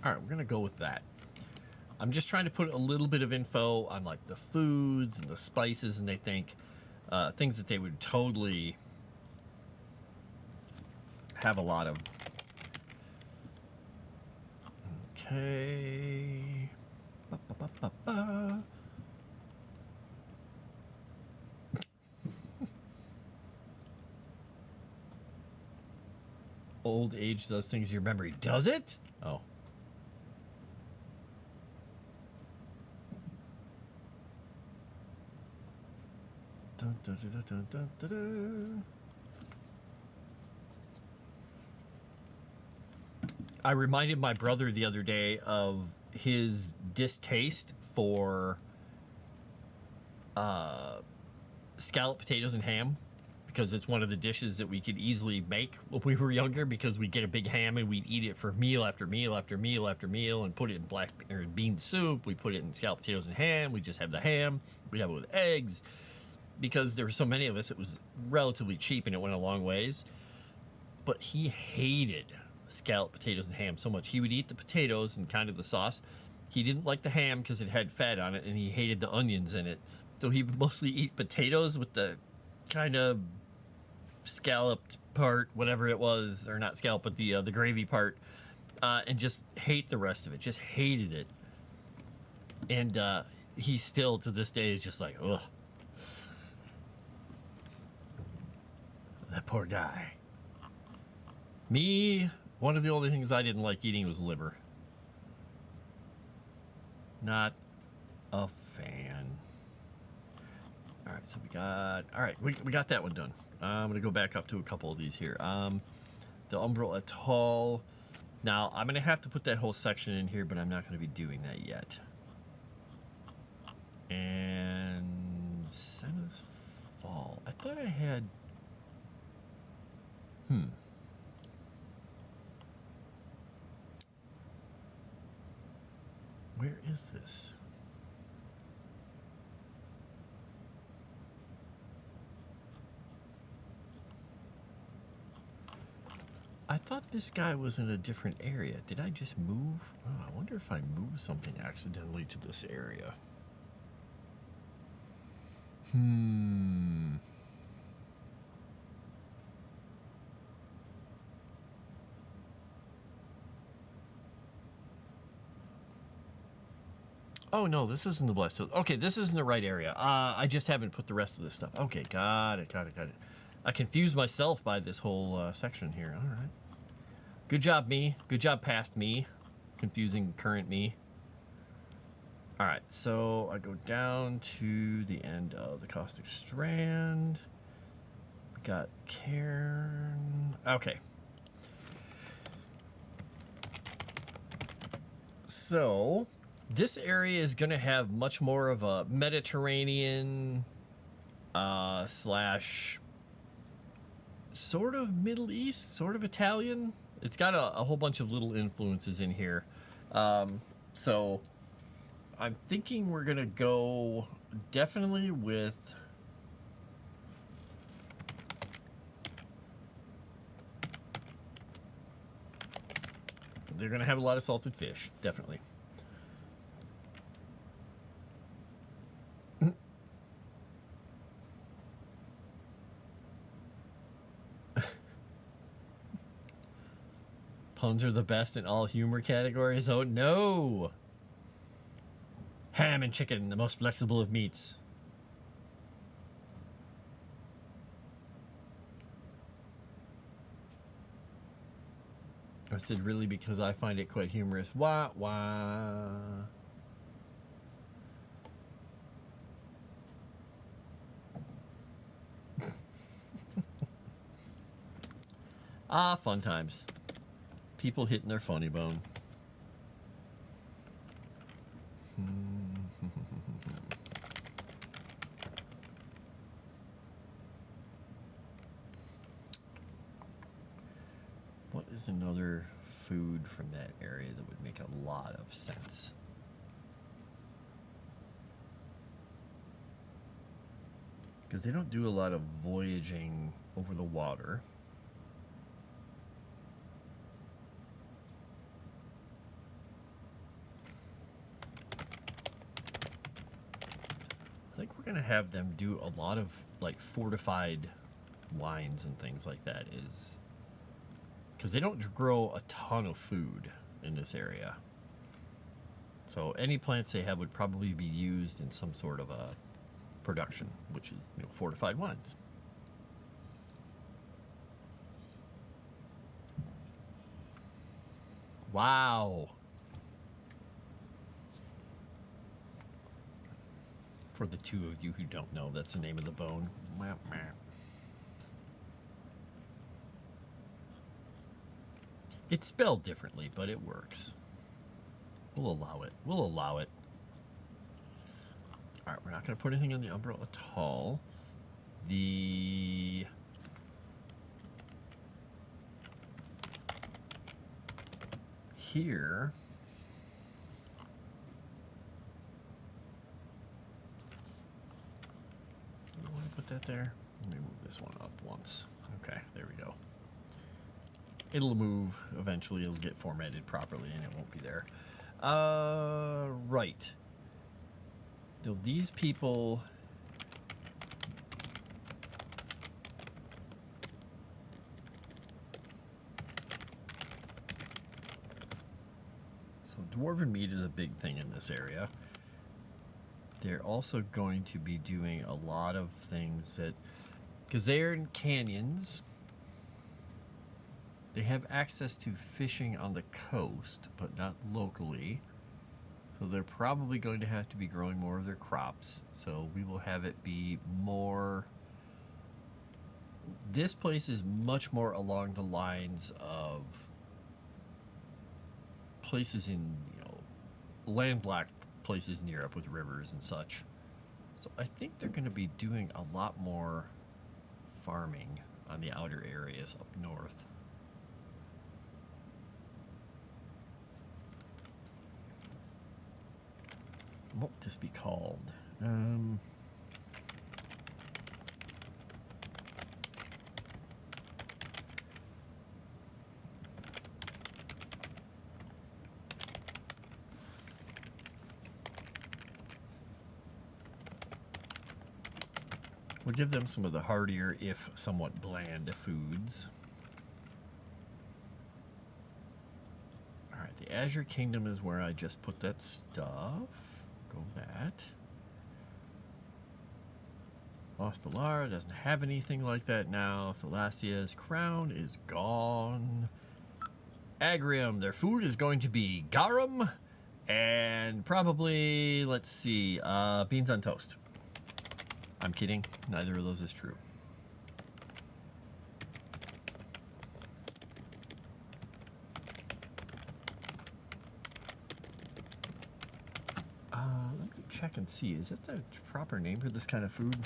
right, we're gonna go with that. I'm just trying to put a little bit of info on like the foods and the spices, and they think things that they would totally have a lot of. Okay. Old age does things to your memory. Does it? Oh. Dun, dun, dun, dun, dun, dun, dun. I reminded my brother the other day of his distaste for scalloped potatoes and ham, because it's one of the dishes that we could easily make when we were younger, because we'd get a big ham and we'd eat it for meal after meal after meal after meal, and put it in black or bean soup. We put it in scalloped potatoes and ham. We just have the ham. We'd have it with eggs. Because there were so many of us, it was relatively cheap and it went a long ways. But he hated scalloped potatoes and ham so much. He would eat the potatoes and kind of the sauce. He didn't like the ham because it had fat on it, and he hated the onions in it. So he would mostly eat potatoes with the kind of scalloped part, whatever it was, or not scallop, but the gravy part, and just hate the rest of it. Just hated it. And he still, to this day, is just like, ugh. That poor guy. Me, one of the only things I didn't like eating was liver. Not a fan. All right, so we got that one done. I'm gonna go back up to a couple of these here. The Umbral Atoll. Now I'm gonna have to put that whole section in here, but I'm not gonna be doing that yet. And Senna's Fall. I thought I had. Where is this? I thought this guy was in a different area. Did I just move? Oh, I wonder if I moved something accidentally to this area. Oh, no, this isn't the blessed hills. Okay, this isn't the right area. I just haven't put the rest of this stuff. Okay, got it. I confused myself by this whole section here. All right. Good job, me. Good job, past me. Confusing current me. All right, so I go down to the end of the caustic strand. We got cairn. Okay. So this area is going to have much more of a Mediterranean slash sort of Middle East, sort of Italian. It's got a whole bunch of little influences in here. So I'm thinking we're going to go definitely with... They're going to have a lot of salted fish, definitely. Puns are the best in all humor categories. Oh no! Ham and chicken, the most flexible of meats. I said really because I find it quite humorous. Wah wah. Ah, fun times. People hitting their funny bone. What is another food from that area that would make a lot of sense? Because they don't do a lot of voyaging over the water. I think we're going to have them do a lot of like fortified wines and things like that, is because they don't grow a ton of food in this area. So any plants they have would probably be used in some sort of a production, which is, you know, fortified wines. Wow. For the two of you who don't know, that's the name of the bone. It's spelled differently, but it works. We'll allow it. We'll allow it. All right, we're not going to put anything on the umbrella at all. The... Here... You want to put that there? Let me move this one up once. Okay, there we go. It'll move eventually. It'll get formatted properly and it won't be there. Right. So these people... So dwarven meat is a big thing in this area. They're also going to be doing a lot of things that... Because they're in canyons... They have access to fishing on the coast, but not locally. So they're probably going to have to be growing more of their crops. So we will have it be more... This place is much more along the lines of places in, you know, landlocked places in Europe with rivers and such. So I think they're going to be doing a lot more farming on the outer areas up north. What would this be called? We'll give them some of the hardier, if somewhat bland, foods. Alright, the Azure Kingdom is where I just put that stuff. Go that. Ostelara doesn't have anything like that now. Thalassia's crown is gone. Agrium, their food is going to be garum and probably, let's see, beans on toast. I'm kidding. Neither of those is true. Let me check and see. Is that the proper name for this kind of food?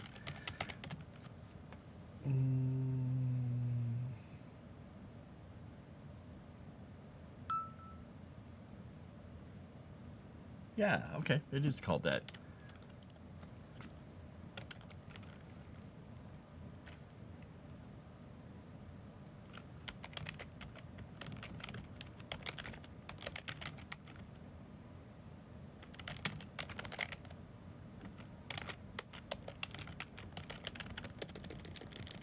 Yeah, okay. It is called that.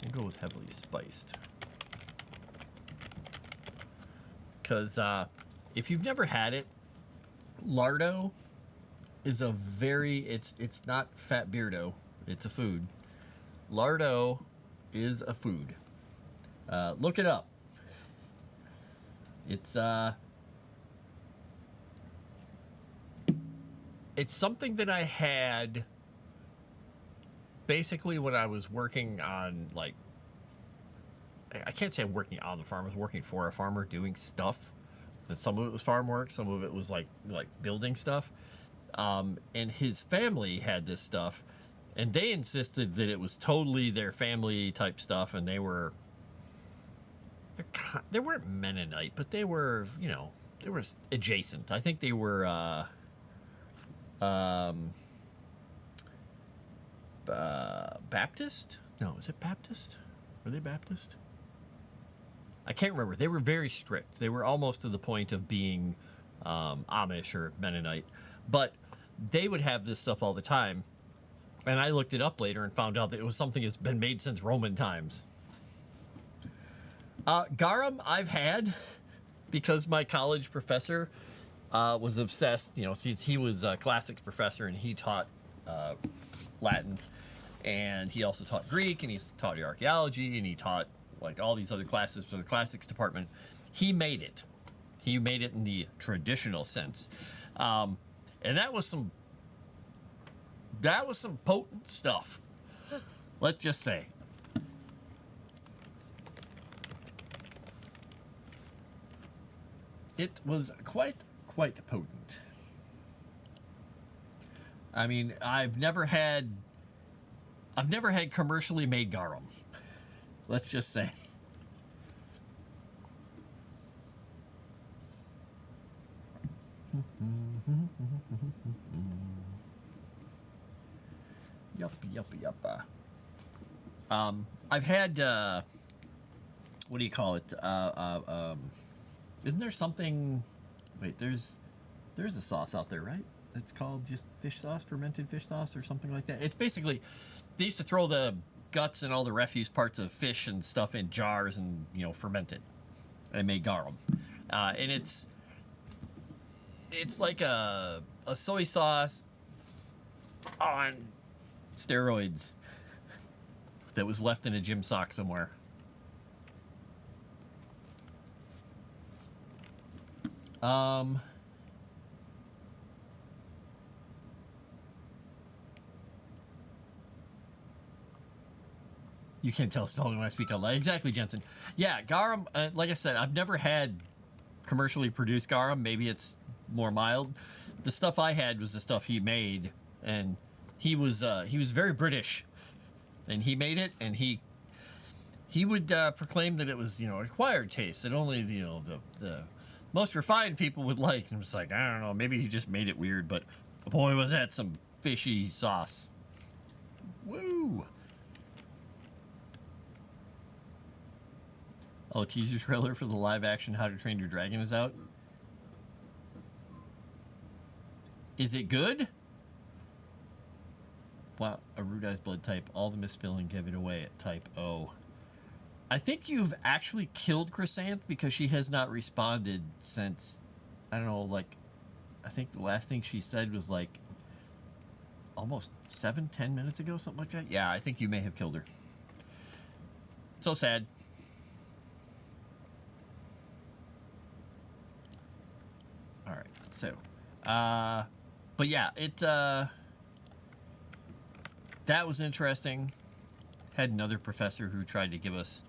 We'll go with heavily spiced. Because if you've never had it, lardo is a very, it's not fat beardo, it's a food. Lardo is a food. Look it up. It's something that I had basically when I was working on, like, I can't say I'm working on the farm, I was working for a farmer doing stuff. And some of it was farm work, some of it was like building stuff. And his family had this stuff, and they insisted that it was totally their family type stuff, and they weren't Mennonite, but they were, you know, they were adjacent. I think they were Baptist? No, is it Baptist? Were they Baptist? I can't remember. They were very strict. They were almost to the point of being Amish or Mennonite. But they would have this stuff all the time. And I looked it up later and found out that it was something that's been made since Roman times. Garum I've had because my college professor was obsessed. You know, since he was a classics professor and he taught Latin. And he also taught Greek, and he taught archaeology, and he taught like all these other classes for the classics department. He made it. He made it in the traditional sense. And that was some potent stuff. Let's just say. It was quite potent. I mean, I've never had commercially made garum. Let's just say. Yup. I've had what do you call it? Isn't there something? Wait, there's a sauce out there, right? It's called just fish sauce, fermented fish sauce, or something like that. It's basically, they used to throw the guts and all the refuse parts of fish and stuff in jars and, you know, ferment it and make garum. And it's like a soy sauce on steroids that was left in a gym sock somewhere. You can't tell spelling when I speak out loud. Exactly, Jensen. Yeah, garum, like I said, I've never had commercially produced garum. Maybe it's more mild. The stuff I had was the stuff he made, and he was very British, and he made it, and he would proclaim that it was, you know, an acquired taste that only, you know, the most refined people would like. And it was like, I don't know, maybe he just made it weird, but boy, was that some fishy sauce. Woo! Oh, teaser trailer for the live-action How to Train Your Dragon is out. Is it good? Wow, Erudi's blood type. All the misspelling give it away at type O. I think you've actually killed Chrysanth because she has not responded since, I don't know, like, I think the last thing she said was like almost 7-10 minutes ago, something like that. Yeah, I think you may have killed her. So sad. All right, so, but yeah, that was interesting. Had another professor who tried to give us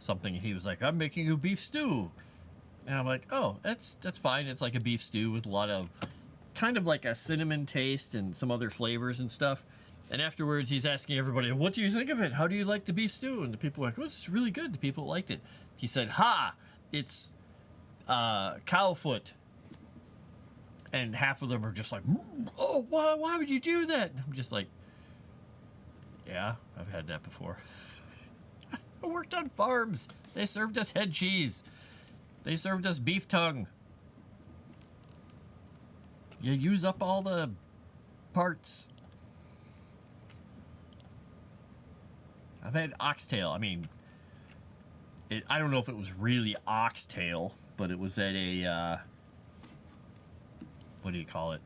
something, and he was like, "I'm making you beef stew," and I'm like, "Oh, that's fine. It's like a beef stew with a lot of kind of like a cinnamon taste and some other flavors and stuff." And afterwards, he's asking everybody, "What do you think of it? How do you like the beef stew?" And the people were like, "Oh, this is really good." The people liked it. He said, "Ha! It's cow foot." And half of them are just like, "Oh, why would you do that?" And I'm just like, yeah, I've had that before. I worked on farms. They served us head cheese. They served us beef tongue. You use up all the parts. I've had oxtail. I mean, I don't know if it was really oxtail, but it was at a, what do you call it?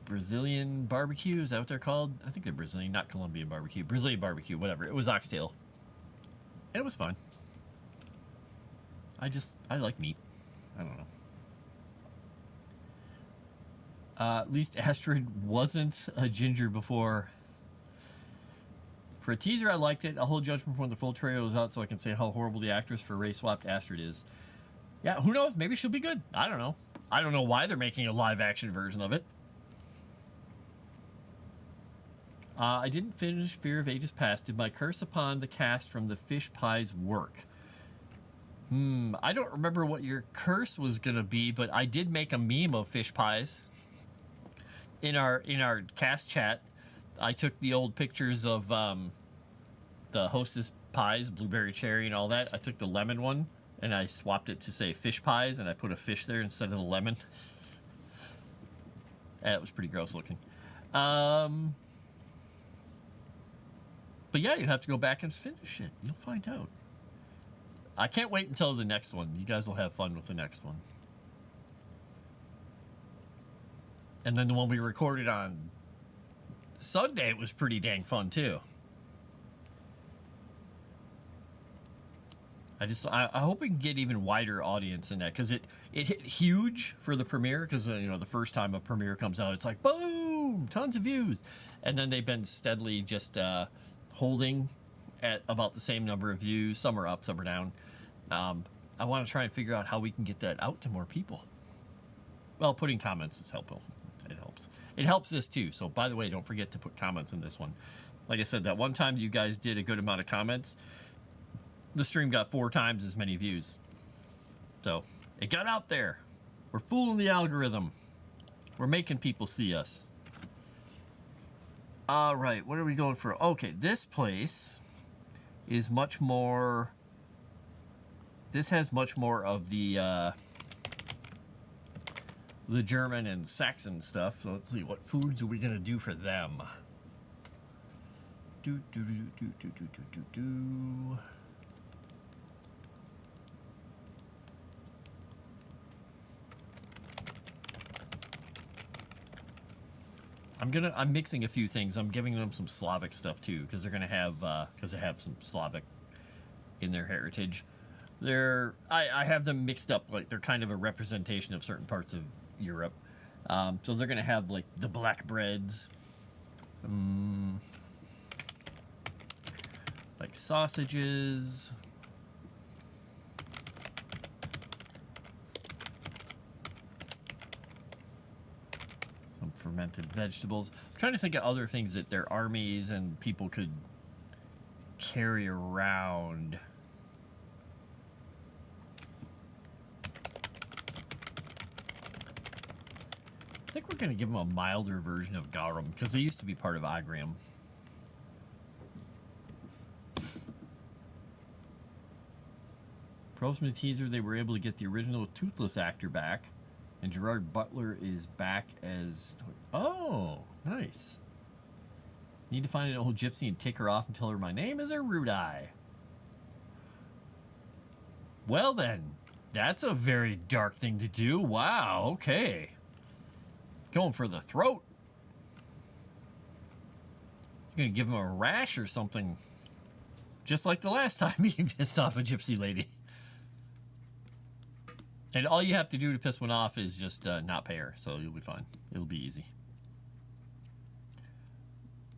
Brazilian barbecue, is that what they're called? I think they're Brazilian, not Colombian barbecue. Brazilian barbecue, whatever. It was oxtail. And it was fun. I like meat. I don't know. At least Astrid wasn't a ginger before. For a teaser, I liked it. I'll hold judgment when the full trailer is out so I can say how horrible the actress for race-swapped Astrid is. Yeah, who knows? Maybe she'll be good. I don't know. I don't know why they're making a live-action version of it. I didn't finish Fear of Ages Past. Did my curse upon the cast from the Fish Pies work? I don't remember what your curse was gonna be, but I did make a meme of fish pies in our cast chat. I took the old pictures of the Hostess pies, blueberry cherry and all that. I took the lemon one and I swapped it to say fish pies, and I put a fish there instead of the lemon. That was pretty gross looking. But yeah, you have to go back and finish it. You'll find out. I can't wait until the next one. You guys will have fun with the next one. And then the one we recorded on Sunday was pretty dang fun too. I hope we can get even wider audience in that, because it hit huge for the premiere, because you know, the first time a premiere comes out, it's like boom, tons of views, and then they've been steadily just holding at about the same number of views. Some are up, some are down. I want to try and figure out how we can get that out to more people. Well, putting comments is helpful. It helps. It helps this too. So by the way, don't forget to put comments in this one. Like I said, that one time you guys did a good amount of comments, the stream got 4 times as many views. So it got out there. We're fooling the algorithm. We're making people see us. All right, what are we going for? Okay, this place is much more, this has much more of the German and Saxon stuff. So let's see, what foods are we gonna do for them? I'm mixing a few things. I'm giving them some Slavic stuff too, because they're gonna have because they have some Slavic in their heritage. I have them mixed up, like they're kind of a representation of certain parts of Europe. So they're gonna have like the black breads, like sausages. Fermented vegetables. I'm trying to think of other things that their armies and people could carry around. I think we're going to give them a milder version of garum, because they used to be part of Agram. Pros from the teaser, they were able to get the original Toothless actor back. And Gerard Butler is back as... Oh, nice. Need to find an old gypsy and take her off and tell her my name is Erudi. Well then, that's a very dark thing to do. Wow, okay. Going for the throat. gonna give him a rash or something. Just like the last time you pissed off a gypsy lady. And all you have to do to piss one off is just not pay her, so you'll be fine. It'll be easy.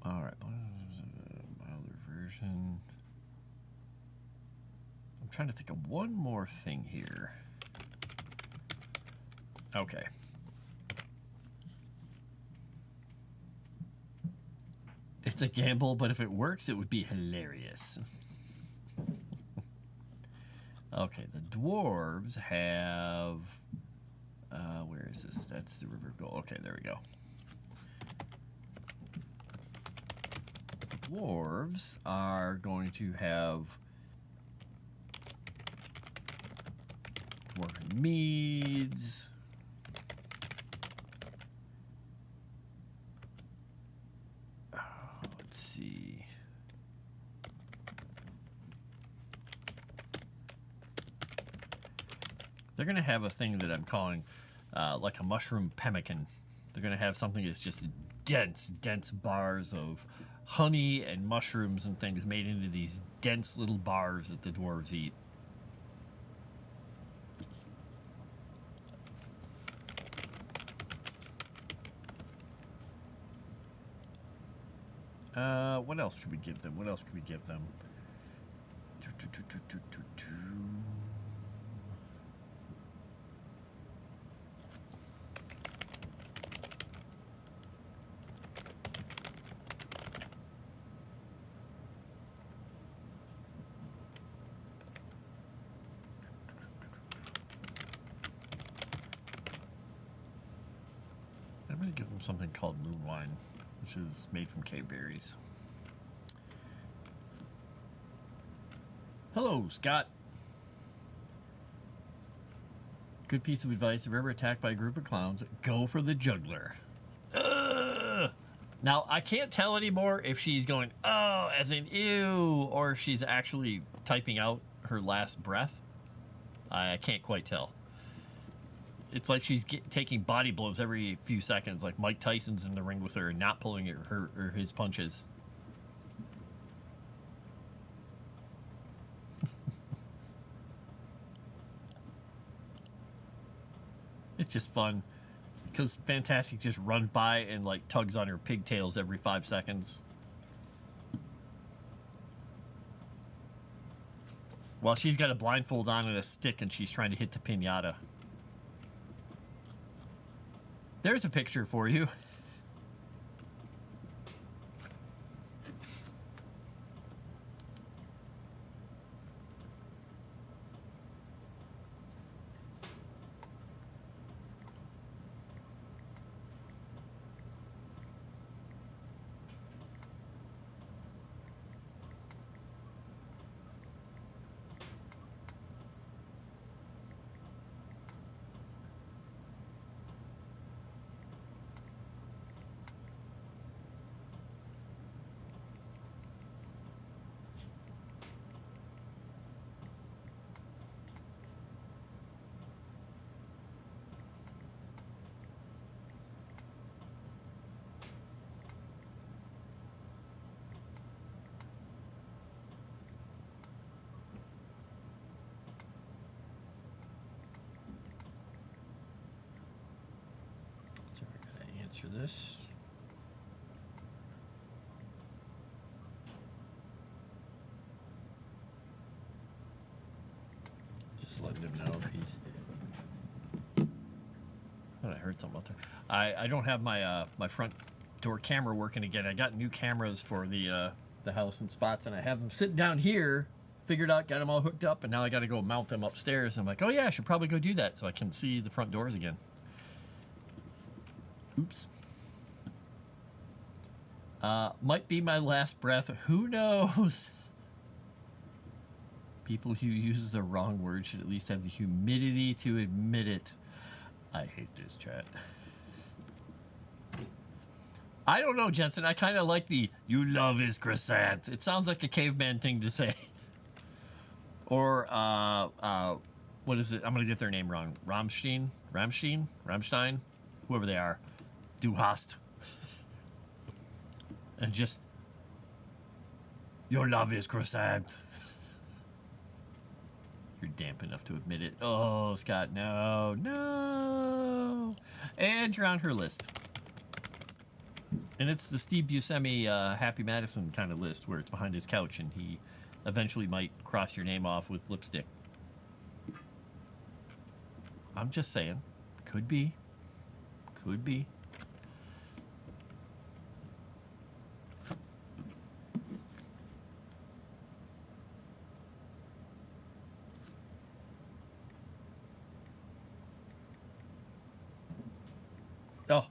All right, milder version. I'm trying to think of one more thing here. Okay. It's a gamble, but if it works, it would be hilarious. Okay, the dwarves have... where is this? That's the River of Gold. Okay, there we go. The dwarves are going to have dwarven meads. Let's see. They're going to have a thing that I'm calling like a mushroom pemmican. They're going to have something that's just dense bars of honey and mushrooms and things made into these dense little bars that the dwarves eat. What else could we give them? What else could we give them? I'm going to give them something called moon wine, which is made from cave berries. Hello, Scott. Good piece of advice. If you're ever attacked by a group of clowns, go for the juggler. Ugh. Now, I can't tell anymore if she's going, oh, as in ew, or if she's actually typing out her last breath. I can't quite tell. It's like she's taking body blows every few seconds, like Mike Tyson's in the ring with her and not pulling her his punches. It's just fun because Fantastic just runs by and like tugs on her pigtails every 5 seconds while she's got a blindfold on and a stick and she's trying to hit the piñata. There's a picture for you. So we're going to answer this. Just letting him know if he's... Oh, I heard something out there. I don't have my my front door camera working again. I got new cameras for the house and spots, and I have them sitting down here. Figured out, got them all hooked up, and now I got to go mount them upstairs. I'm like, oh yeah, I should probably go do that so I can see the front doors again. Oops. Might be my last breath. Who knows? People who use the wrong word should at least have the humility to admit it. I hate this chat. I don't know, Jensen. I kind of like the "you love his croissant." It sounds like a caveman thing to say. Or, what is it? I'm going to get their name wrong. Rammstein? Whoever they are. Du hast. And just Your love is croissant. You're damp enough to admit it. Oh, Scott, no, no. And you're on her list. And it's the Steve Buscemi, Happy Madison kind of list where it's behind his couch and he eventually might cross your name off with lipstick. I'm just saying. Could be. Could be. Oh,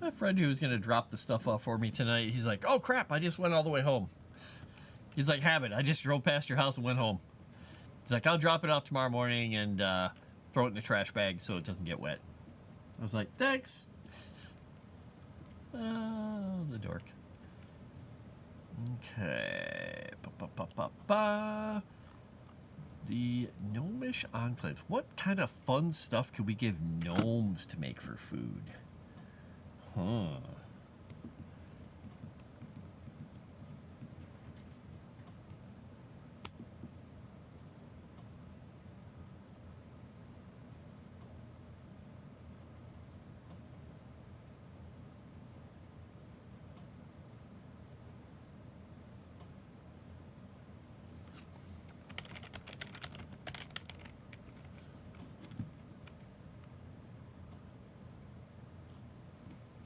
my friend who was going to drop the stuff off for me tonight, he's like, oh crap, I just went all the way home. He's like, Habit, I just drove past your house and went home. He's like, I'll drop it off tomorrow morning and throw it in the trash bag so it doesn't get wet. I was like, thanks. Oh, the dork. Okay. Ba-ba-ba-ba-ba. The Gnomish Enclave. What kind of fun stuff could we give gnomes to make for food? Huh.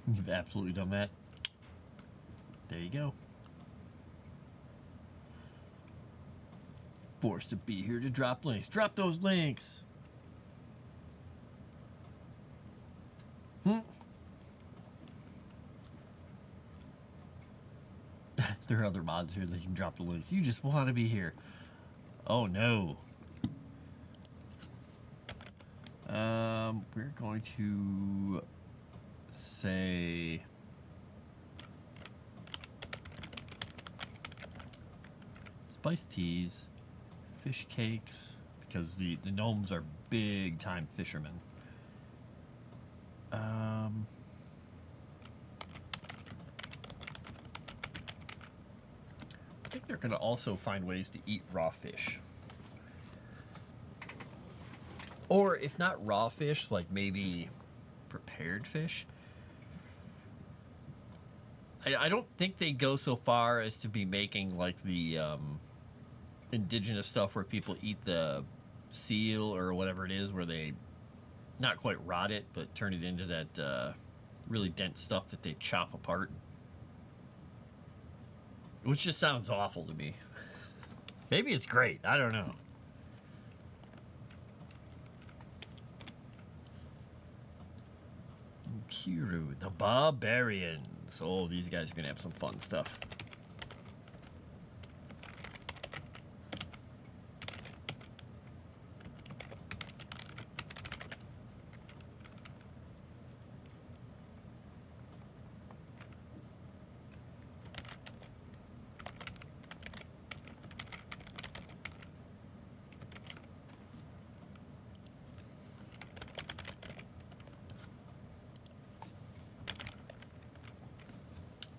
You've absolutely done that. There you go. Forced to be here to drop links. Drop those links. There are other mods here that can drop the links. You just want to be here. Oh no. We're going to say spiced teas, fish cakes, because the gnomes are big time fishermen. I think they're going to also find ways to eat raw fish. Or if not raw fish, like maybe prepared fish. I don't think they go so far as to be making like the indigenous stuff where people eat the seal or whatever it is, where they not quite rot it, but turn it into that really dense stuff that they chop apart. Which just sounds awful to me. Maybe it's great. I don't know. Kiru, the Barbarians. Oh, these guys are going to have some fun stuff.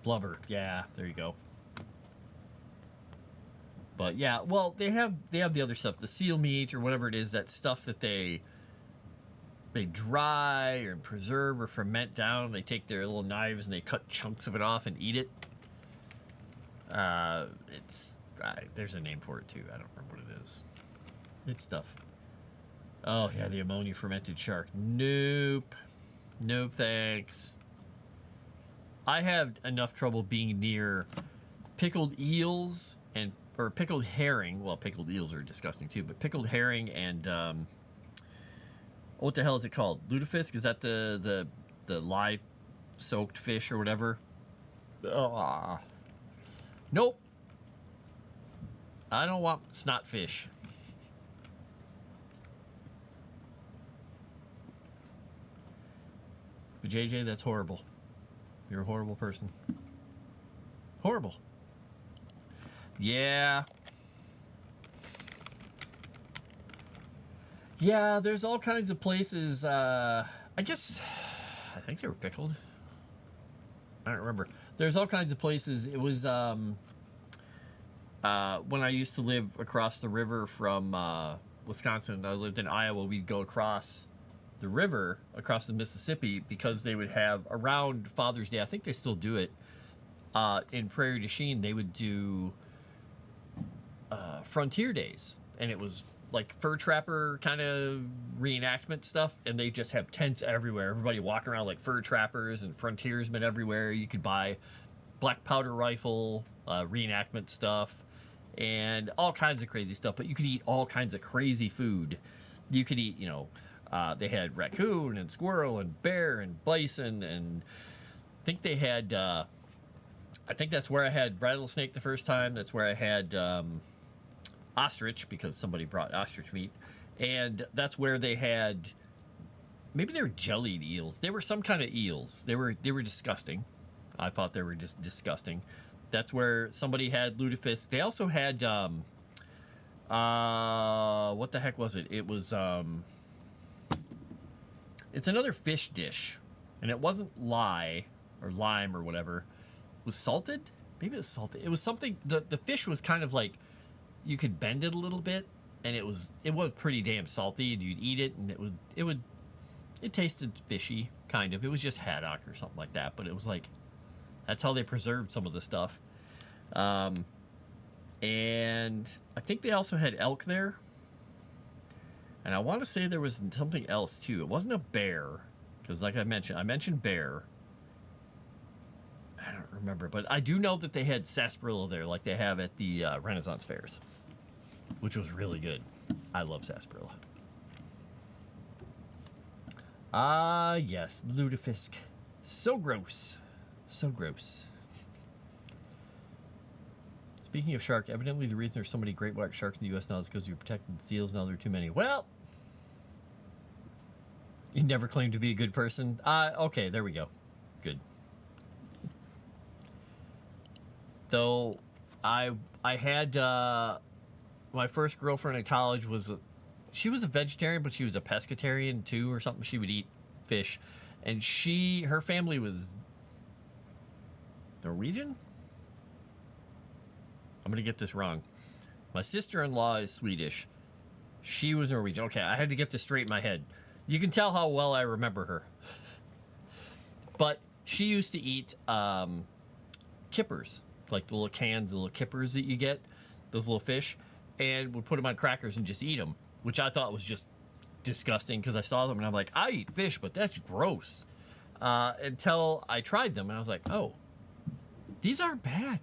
Blubber, yeah, there you go. But yeah, well, they have the other stuff, the seal meat or whatever it is, that stuff that they dry or preserve or ferment down. They take their little knives and they cut chunks of it off and eat it. There's a name for it too. I don't remember what it is. It's stuff. Oh yeah, the ammonia fermented shark. Nope, thanks. I have enough trouble being near pickled eels or pickled herring. Well, pickled eels are disgusting too, but pickled herring and what the hell is it called? Lutefisk? Is that the live soaked fish or whatever? Nope. I don't want snot fish. But JJ, that's horrible. You're a horrible person. Horrible. Yeah. Yeah, there's all kinds of places. I think they were pickled. I don't remember. There's all kinds of places. It was, when I used to live across the river from Wisconsin, I lived in Iowa, we'd go across the river, across the Mississippi, because they would have, around Father's Day, I think they still do it, in Prairie du Chien, they would do Frontier Days. And it was like fur trapper kind of reenactment stuff, and they just have tents everywhere. Everybody walking around like fur trappers and frontiersmen everywhere. You could buy black powder rifle, reenactment stuff, and all kinds of crazy stuff. But you could eat all kinds of crazy food. You could eat, they had raccoon and squirrel and bear and bison, and I think they had, I think that's where I had rattlesnake the first time. That's where I had ostrich, because somebody brought ostrich meat. And that's where they had, maybe they were jellied eels. They were some kind of eels. They were disgusting. I thought they were just disgusting. That's where somebody had lutefisk. They also had, what the heck was it? It was, it's another fish dish. And it wasn't lime or whatever. It was salted? Maybe it was salted. It was something, the fish was kind of like, you could bend it a little bit, and it was pretty damn salty, and you'd eat it, and it tasted fishy, kind of. It was just haddock or something like that, but it was like, that's how they preserved some of the stuff. And I think they also had elk there. And I want to say there was something else too. It wasn't a bear, because like I mentioned bear. I don't remember, but I do know that they had sarsaparilla there, like they have at the Renaissance fairs, which was really good. I love sarsaparilla. Yes, lutefisk. So gross. So gross. Speaking of shark, evidently the reason there's so many great white sharks in the U.S. now is because we protected seals. Now there are too many. Well, you never claimed to be a good person. Okay, there we go. Good. Though, I had, my first girlfriend in college she was a vegetarian, but she was a pescatarian too, or something. She would eat fish. And her family was Norwegian? I'm going to get this wrong. My sister-in-law is Swedish. She was Norwegian. Okay, I had to get this straight in my head. You can tell how well I remember her. But she used to eat kippers, like the little cans, the little kippers that you get, those little fish, and would put them on crackers and just eat them, which I thought was just disgusting, because I saw them and I'm like, I eat fish, but that's gross. Until I tried them and I was like, oh, these aren't bad.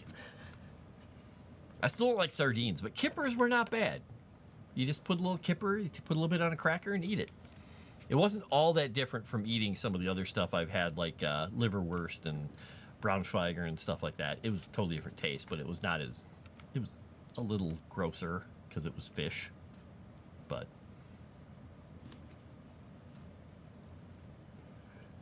I still don't like sardines, but kippers were not bad. You just put a little kipper, you put a little bit on a cracker and eat it. It wasn't all that different from eating some of the other stuff I've had, like liverwurst and Braunschweiger and stuff like that. It was a totally different taste, but it was not as, it was a little grosser because it was fish. But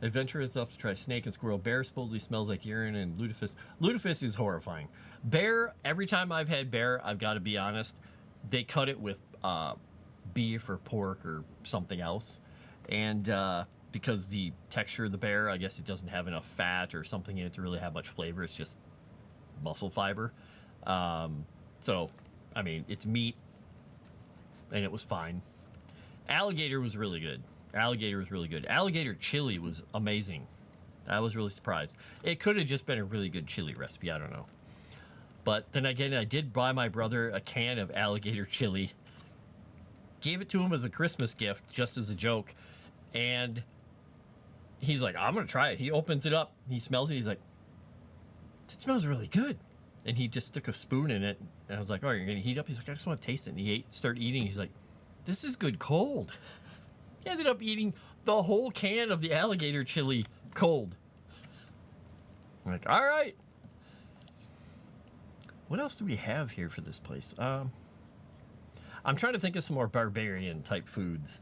adventurous enough to try snake and squirrel. Bear supposedly smells like urine, and lutefisk. Lutefisk is horrifying. Bear, every time I've had bear, I've got to be honest, they cut it with beef or pork or something else. And because the texture of the bear, I guess it doesn't have enough fat or something in it to really have much flavor. It's just muscle fiber. So, I mean, it's meat, and it was fine. Alligator was really good. Alligator chili was amazing. I was really surprised. It could have just been a really good chili recipe. I don't know. But then again, I did buy my brother a can of alligator chili. Gave it to him as a Christmas gift, just as a joke. And he's like, I'm going to try it. He opens it up. He smells it. He's like, it smells really good. And he just stuck a spoon in it. And I was like, oh, you're going to heat up? He's like, I just want to taste it. And he started eating. He's like, this is good cold. He ended up eating the whole can of the alligator chili cold. I'm like, all right. What else do we have here for this place? I'm trying to think of some more barbarian type foods.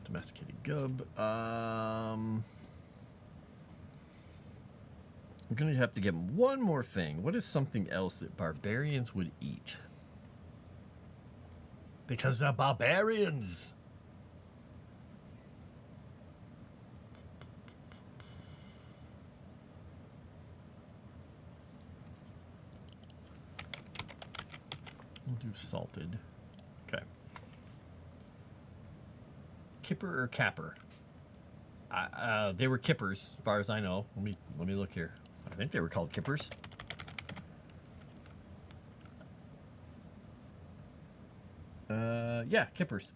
Domesticated gub. I'm going to have to give him one more thing. What is something else that barbarians would eat? Because they're barbarians. We'll do salted. Okay. Kipper or capper? They were kippers, as far as I know. Let me look here. I think they were called kippers. Yeah, kippers.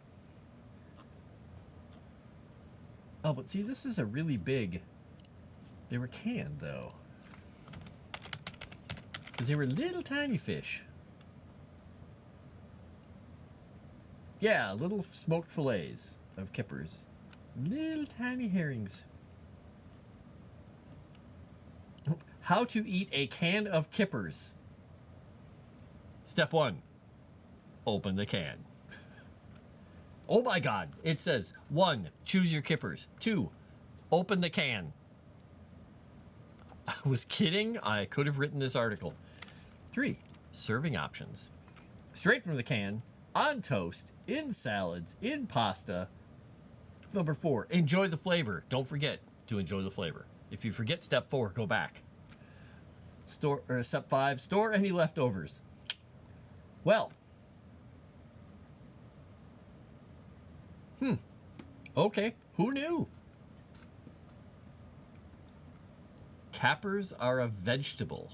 Oh, but see, this is a really big... They were canned, though. Because they were little tiny fish. Yeah, little smoked fillets of kippers. Little tiny herrings. How to eat a can of kippers. Step 1. Open the can. Oh my God. It says 1. Choose your kippers. 2. Open the can. I was kidding. I could have written this article. 3. Serving options. Straight from the can, on toast, in salads, in pasta. Number 4. Enjoy the flavor. Don't forget to enjoy the flavor. If you forget step 4, go back. Step 5. Store any leftovers. Well. Okay, who knew? Cappers are a vegetable.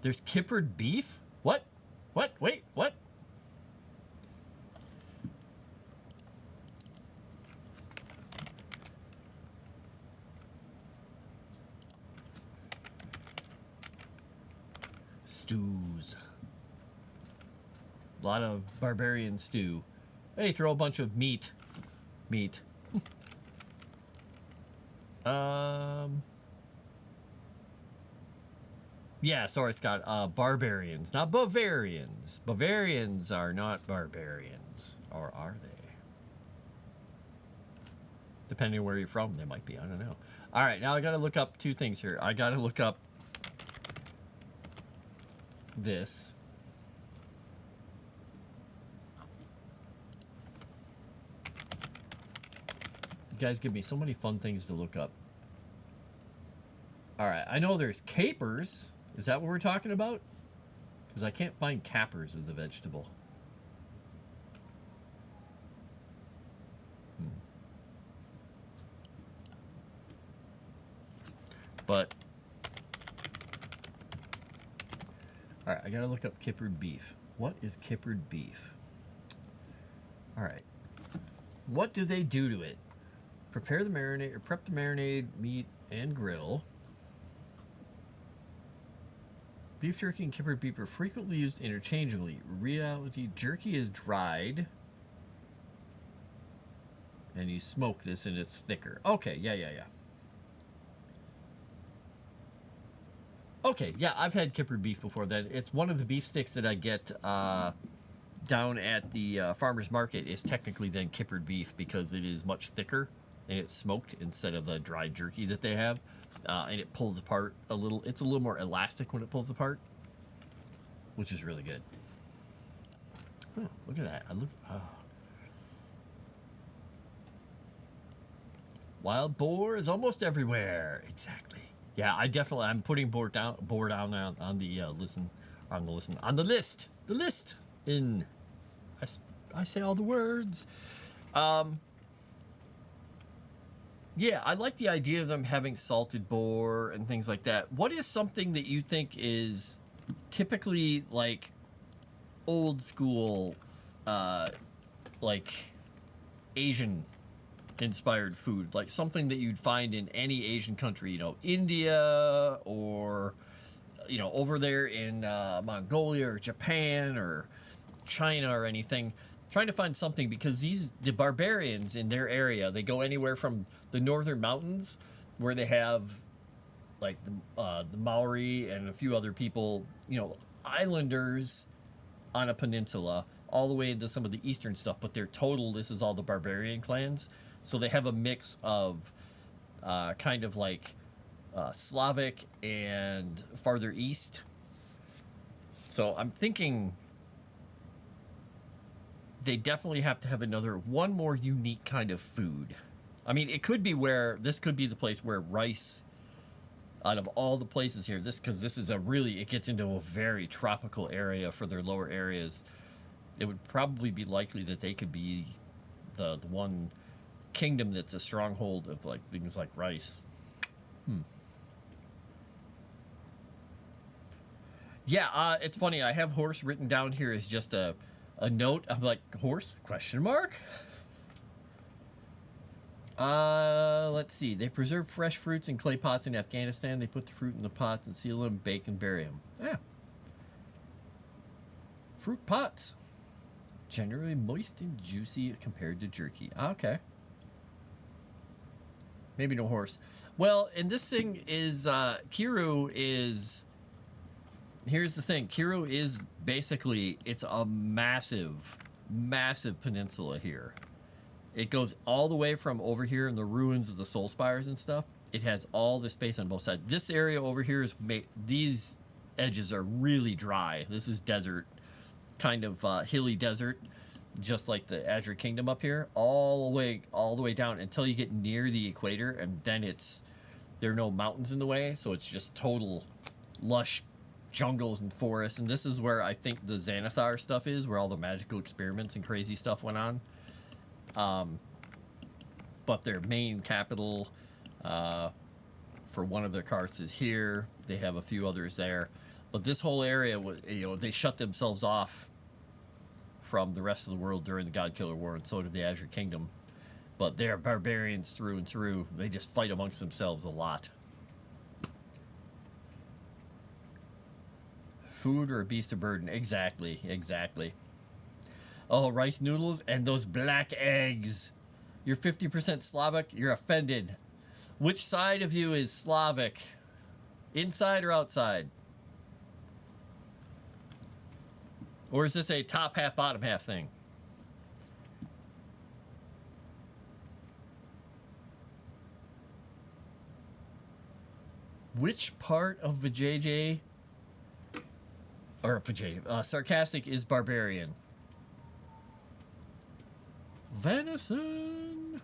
There's kippered beef? What? What? Wait, what? Stews. A lot of barbarian stew. Hey, throw a bunch of meat. Yeah, sorry, Scott. Barbarians, not Bavarians. Bavarians are not barbarians. Or are they? Depending on where you're from, they might be. I don't know. All right, now I gotta look up 2 things here. I gotta look up this. You guys give me so many fun things to look up. All right, I know there's capers. Is that what we're talking about? Because I can't find cappers as a vegetable. But, all right, I gotta look up kippered beef. What is kippered beef? All right, what do they do to it? Prepare the marinade, or prep the marinade, meat, and grill. Beef jerky and kippered beef are frequently used interchangeably. Reality, jerky is dried. And you smoke this and it's thicker. Okay, yeah. Okay, yeah, I've had kippered beef before. That it's one of the beef sticks that I get down at the farmer's market is technically then kippered beef because it is much thicker and it's smoked instead of the dried jerky that they have. And it pulls apart a little. It's a little more elastic when it pulls apart, which is really good. Oh, look at that. Wild boar is almost everywhere. Exactly. Yeah, I'm putting boar down on the list. The list in. I say all the words. Yeah, I like the idea of them having salted boar and things like that. What is something that you think is typically like old school, like Asian inspired food? Like something that you'd find in any Asian country, India or, over there in Mongolia or Japan or China or anything. Trying to find something because the barbarians in their area, they go anywhere from the northern mountains where they have like the Maori and a few other people, islanders on a peninsula, all the way into some of the eastern stuff. But this is all the barbarian clans. So they have a mix of kind of like Slavic and farther east. So I'm thinking they definitely have to have one more unique kind of food. I mean, it could be where this could be the place where rice, out of all the places here, because this is it gets into a very tropical area for their lower areas. It would probably be likely that they could be the one kingdom that's a stronghold of like things like rice. Yeah, it's funny. I have horse written down here as just a note. I'm like, horse? Question mark? Let's see. They preserve fresh fruits in clay pots in Afghanistan. They put the fruit in the pots and seal them, bake, and bury them. Yeah. Fruit pots. Generally moist and juicy compared to jerky. Okay. Maybe no horse. Well, and this thing is, Kiru is... Here's the thing. Kiru is basically, it's a massive, massive peninsula here. It goes all the way from over here in the ruins of the Soul Spires and stuff. It has all the space on both sides. This area over here is these edges are really dry. This is desert, kind of hilly desert, just like the Azure Kingdom up here, all the way down until you get near the equator, and then there are no mountains in the way, so it's just total lush jungles and forests. And this is where I think the Xanathar stuff is, where all the magical experiments and crazy stuff went on. But their main capital for one of their carts is here. They have a few others there, but this whole area was, they shut themselves off from the rest of the world during the God Killer War, and so did the Azure Kingdom. But they're barbarians through and through. They just fight amongst themselves a lot. Food or a beast of burden? Exactly. Oh, rice noodles and those black eggs. You're 50% Slavic, you're offended. Which side of you is Slavic? Inside or outside? Or is this a top half, bottom half thing? Which part of Vijay sarcastic is barbarian? Venison.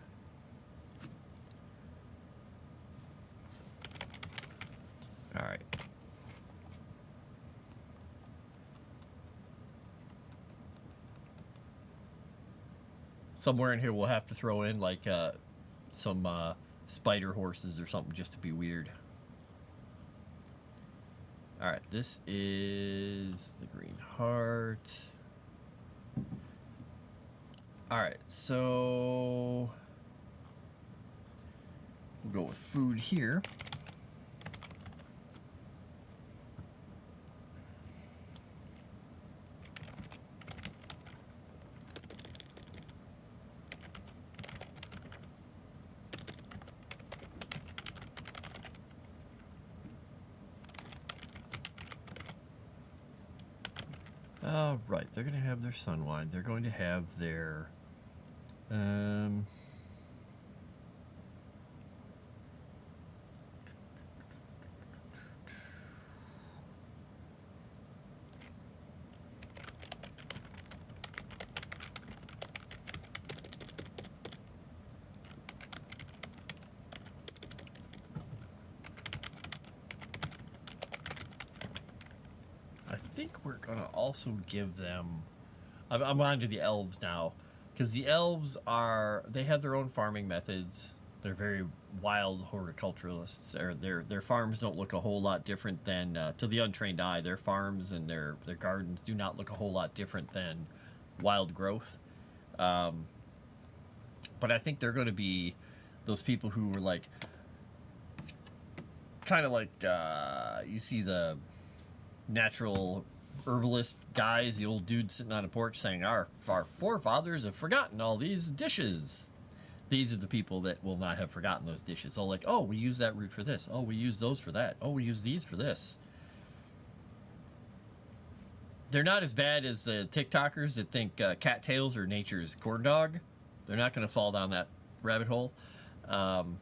All right. Somewhere in here we'll have to throw in like some spider horses or something just to be weird. All right, this is the green heart. All right, so we'll go with food here. Right, they're going to have their sun wine. They're going to have their I think we're going to also give them... I'm on to the elves now, because the elves they have their own farming methods. They're very wild horticulturalists. Their farms don't look a whole lot different than, to the untrained eye, their farms and their gardens do not look a whole lot different than wild growth. But I think they're going to be those people who were like, kind of like, you see the natural herbalist guys, the old dude sitting on a porch saying, our forefathers have forgotten all these dishes. These are the people that will not have forgotten those dishes. Like, oh, we use that root for this. Oh, we use those for that. Oh, we use these for this. They're not as bad as the TikTokers that think cattails are nature's corn dog. They're not going to fall down that rabbit hole. I'm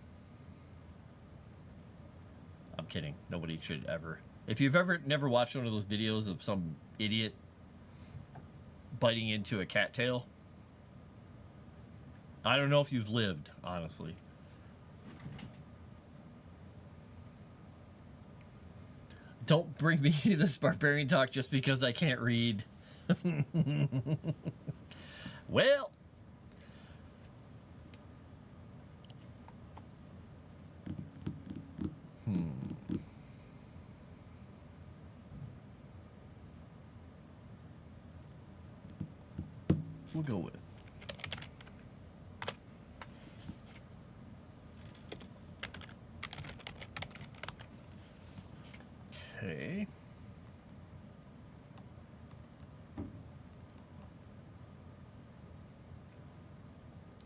kidding. Nobody should ever... If you've never watched one of those videos of some idiot biting into a cattail, I don't know if you've lived, honestly. Don't bring me to this barbarian talk just because I can't read. Well. We'll go with. Okay.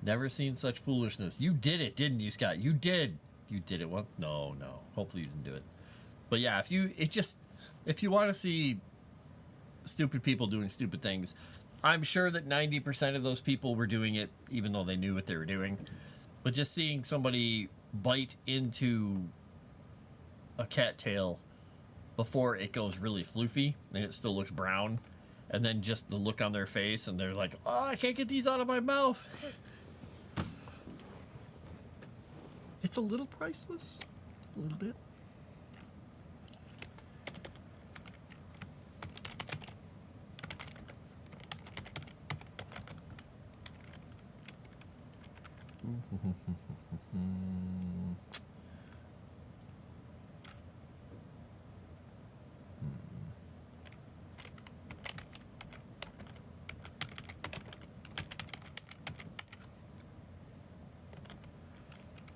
Never seen such foolishness. You did it, didn't you, Scott? You did. You did it once. No. Hopefully you didn't do it. But yeah, if you want to see stupid people doing stupid things, I'm sure that 90% of those people were doing it even though they knew what they were doing. But just seeing somebody bite into a cattail before it goes really floofy and it still looks brown, and then just the look on their face and they're like, oh, I can't get these out of my mouth. It's a little priceless. A little bit.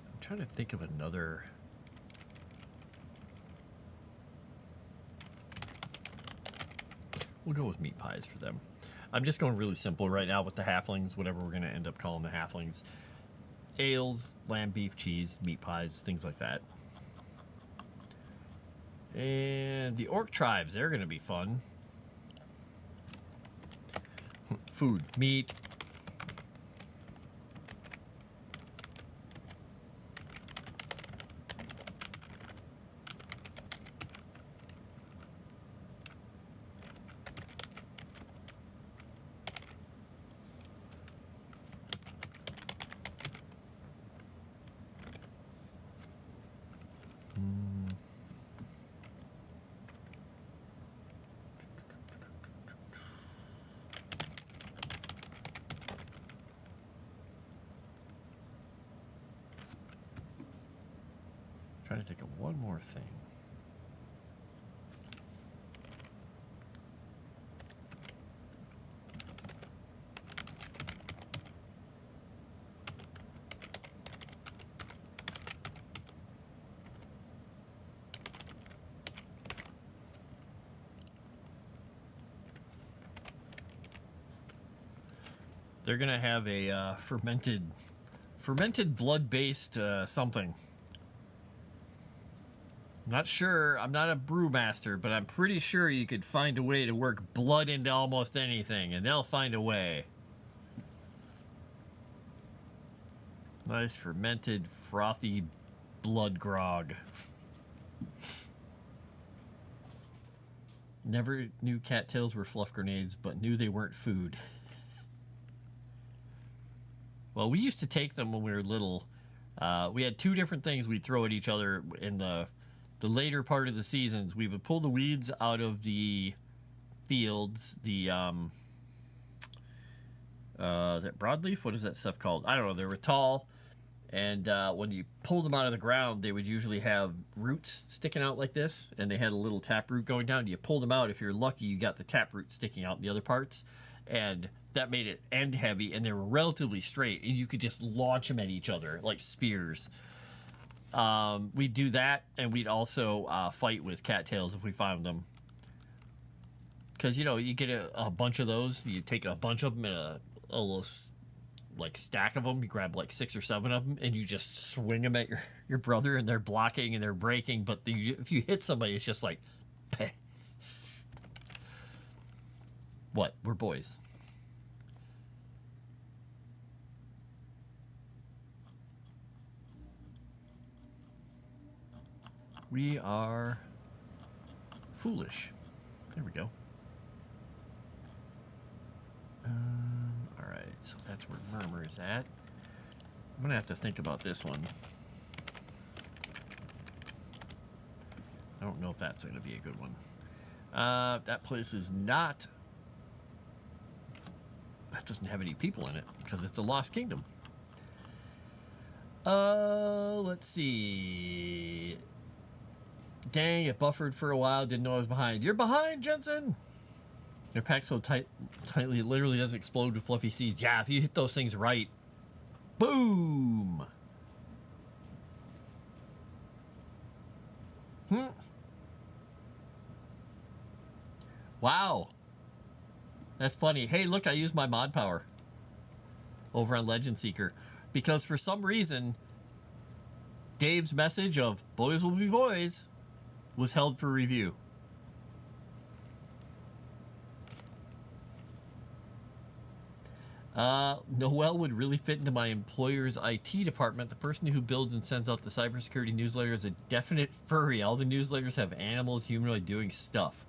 I'm trying to think of another. We'll go with meat pies for them. I'm just going really simple right now with the halflings, whatever we're going to end up calling the halflings. Ales, lamb, beef, cheese, meat pies, things like that. And the orc tribes, they're going to be fun. Food, meat. Trying to think of one more thing. They're gonna have a fermented blood-based something. Not sure. I'm not a brewmaster, but I'm pretty sure you could find a way to work blood into almost anything, and they'll find a way. Nice fermented, frothy blood grog. Never knew cattails were fluff grenades, but knew they weren't food. Well, we used to take them when we were little. We had two different things we'd throw at each other in the later part of the seasons. We would pull the weeds out of the fields. The is that broadleaf? What is that stuff called? I don't know. They were tall, and when you pulled them out of the ground, they would usually have roots sticking out like this, and they had a little taproot going down. You pull them out. If you're lucky, you got the taproot sticking out in the other parts, and that made it end heavy, and they were relatively straight, and you could just launch them at each other like spears. We'd do that, and we'd also fight with cattails if we found them. Because, you know, you get a bunch of those, you take a bunch of them in a little like stack of them, you grab like 6 or 7 of them, and you just swing them at your brother, and they're blocking and they're breaking, but if you hit somebody, it's just like, peh. What? We're boys. We are foolish. There we go. All right, so that's where Murmur is at. I'm gonna have to think about this one. I don't know if that's gonna be a good one. That place is not... That doesn't have any people in it because it's a lost kingdom. Let's see. Dang, it buffered for a while. Didn't know I was behind. You're behind, Jensen. They're packed so tightly it literally doesn't explode with fluffy seeds. Yeah, if you hit those things right. Boom. Wow. That's funny. Hey, look, I used my mod power over on Legend Seeker because for some reason Dave's message of boys will be boys was held for review. Noelle would really fit into my employer's IT department. The person who builds and sends out the cybersecurity newsletter is a definite furry. All the newsletters have animals, humanoid doing stuff.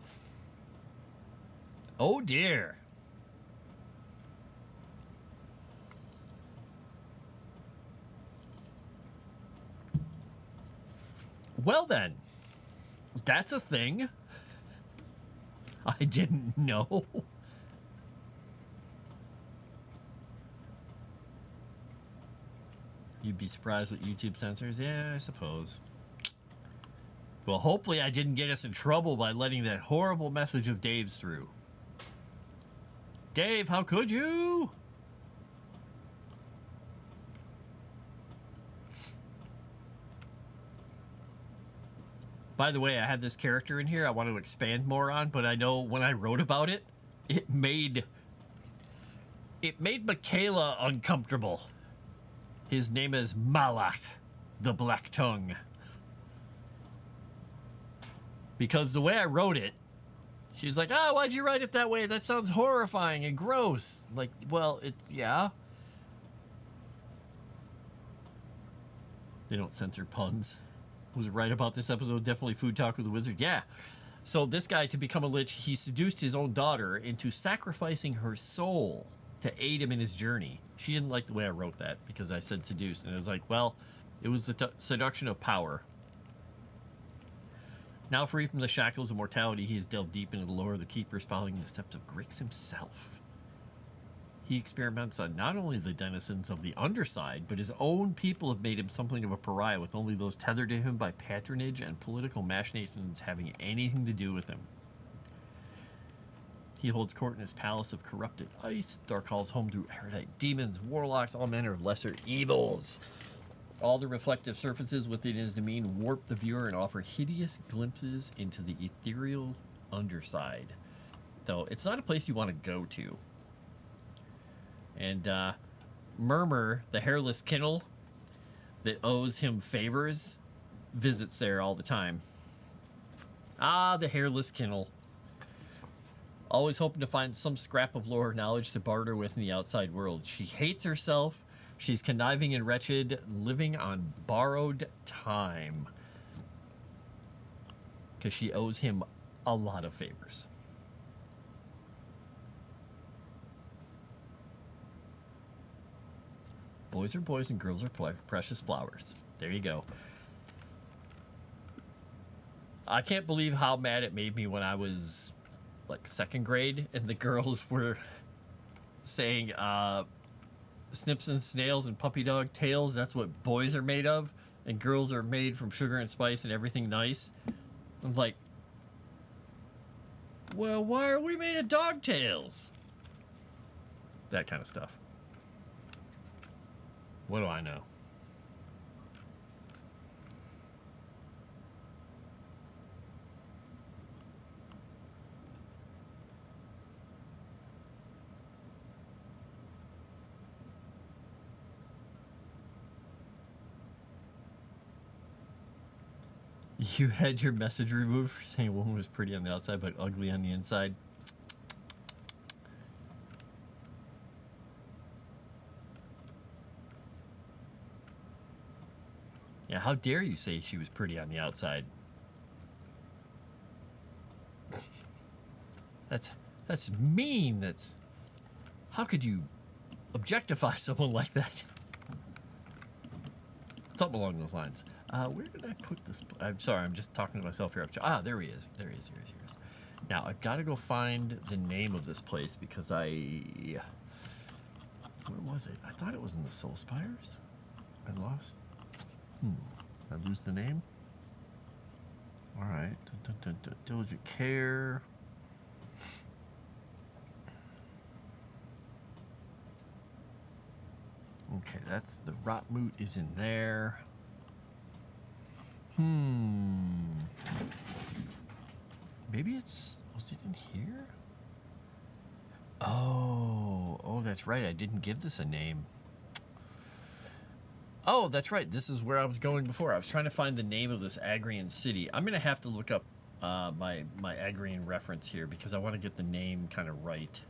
Oh dear. Well then, that's a thing. I didn't know. You'd be surprised with YouTube censors? Yeah, I suppose. Well, hopefully I didn't get us in trouble by letting that horrible message of Dave's through. Dave, how could you? By the way, I have this character in here I want to expand more on, but I know when I wrote about it, it made Michaela uncomfortable. His name is Malak, the Black Tongue. Because the way I wrote it, she's like, "Oh, why'd you write it that way? That sounds horrifying and gross." Like, well, yeah. They don't censor puns. Was right about this episode. Definitely food talk with the wizard. Yeah. So this guy, to become a lich, he seduced his own daughter into sacrificing her soul to aid him in his journey. She didn't like the way I wrote that because I said seduced, and it was like, well, it was the seduction of power. Now free from the shackles of mortality, he has delved deep into the lore of the Keepers, following the steps of Grix himself. He experiments on not only the denizens of the underside, but his own people have made him something of a pariah, with only those tethered to him by patronage and political machinations having anything to do with him. He holds court in his palace of corrupted ice. Dark Hall's home to erudite demons, warlocks, all manner of lesser evils. All the reflective surfaces within his domain warp the viewer and offer hideous glimpses into the ethereal underside. Though it's not a place you want to go to. And Murmur, the hairless kennel that owes him favors, visits there all the time. Ah, the hairless kennel. Always hoping to find some scrap of lore knowledge to barter with in the outside world. She hates herself. She's conniving and wretched, living on borrowed time. Because she owes him a lot of favors. Boys are boys and girls are precious flowers. There you go. I can't believe how mad it made me when I was like second grade and the girls were saying snips and snails and puppy dog tails, that's what boys are made of, and girls are made from sugar and spice and everything nice. I'm like, well, why are we made of dog tails? That kind of stuff. What do I know? You had your message removed for saying a woman was pretty on the outside but ugly on the inside. Yeah, how dare you say she was pretty on the outside? That's mean. How could you objectify someone like that? Something along those lines. Where did I put this? I'm sorry, I'm just talking to myself here. There he is. There he is. Now, I've got to go find the name of this place because where was it? I thought it was in the Soul Spires. I lost. I lose the name? All right. Diligent care. Okay, that's the Rotmoot is in there. Maybe was it in here? Oh, that's right. I didn't give this a name. Oh, that's right. This is where I was going before. I was trying to find the name of this Agrian city. I'm going to have to look up my Agrian reference here because I want to get the name kind of right.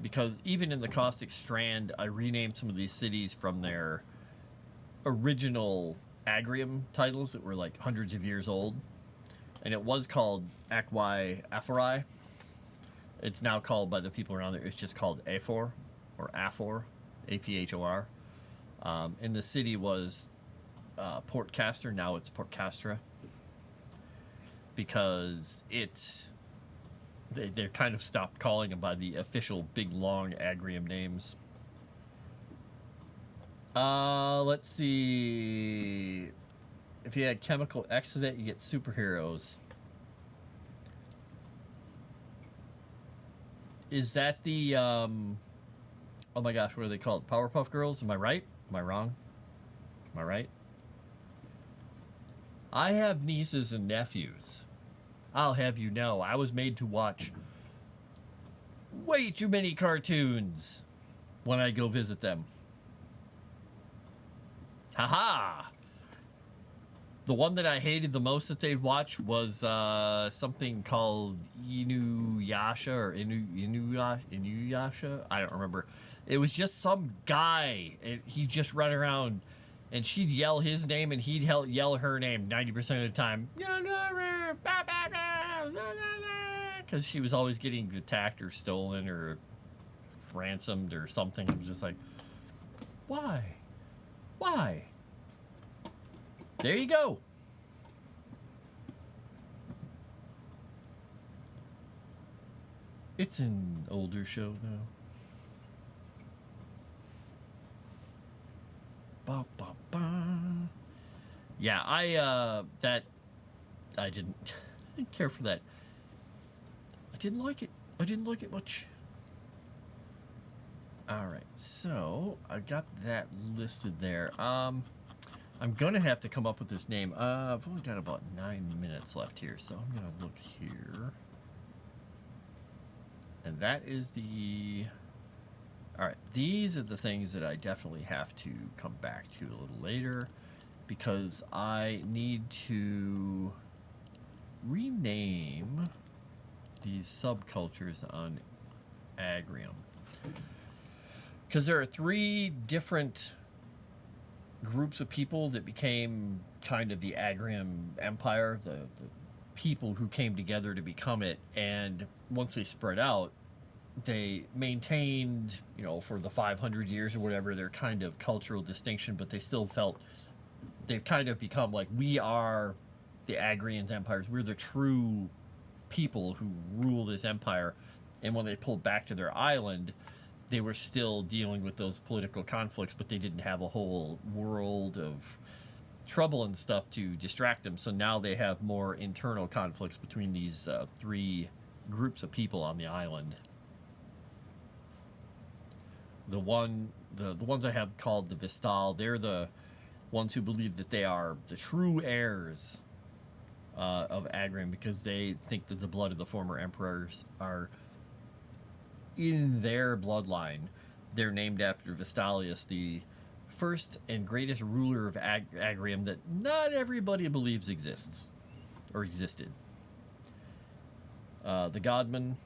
Because even in the Caustic Strand, I renamed some of these cities from their original Agrium titles that were like hundreds of years old. And it was called Aquae Aphori. It's now called, by the people around there, it's just called Aphor, or Aphor, A-P-H-O-R. And the city was Port Castor. Now it's Port Castra. Because they kind of stopped calling them by the official big, long Agrium names. Let's see. If you had chemical exudate, you get superheroes. Is that the, oh my gosh, what are they called? Powerpuff Girls? Am I right? Am I wrong? Am I right? I have nieces and nephews. I'll have you know, I was made to watch way too many cartoons when I go visit them. Haha! The one that I hated the most that they'd watch was something called Inuyasha or Inuyasha. I don't remember. It was just some guy, and he'd just run around, and she'd yell his name, and he'd yell her name 90% of the time. Because she was always getting attacked or stolen or ransomed or something. It was just like, why? Why? There you go. It's an older show, though. Ba, ba, ba. Yeah, I didn't care for that. I didn't like it. I didn't like it much. All right, so I got that listed there. I'm gonna have to come up with this name. I've only got about 9 minutes left here, so I'm gonna look here. And that is the... All right, these are the things that I definitely have to come back to a little later because I need to rename these subcultures on Agrium. Because there are 3 different groups of people that became kind of the Agrium Empire, the people who came together to become it, and once they spread out, they maintained, you know, for the 500 years or whatever, their kind of cultural distinction, but they still felt they've kind of become like, we are the Agrian empires, we're the true people who rule this empire. And when they pulled back to their island, they were still dealing with those political conflicts, but they didn't have a whole world of trouble and stuff to distract them. So now they have more internal conflicts between these 3 groups of people on the island. The ones I have called the Vistal, they're the ones who believe that they are the true heirs of Agrium because they think that the blood of the former emperors are in their bloodline. They're named after Vestalius, the first and greatest ruler of Agrium that not everybody believes exists or existed. The Godmen,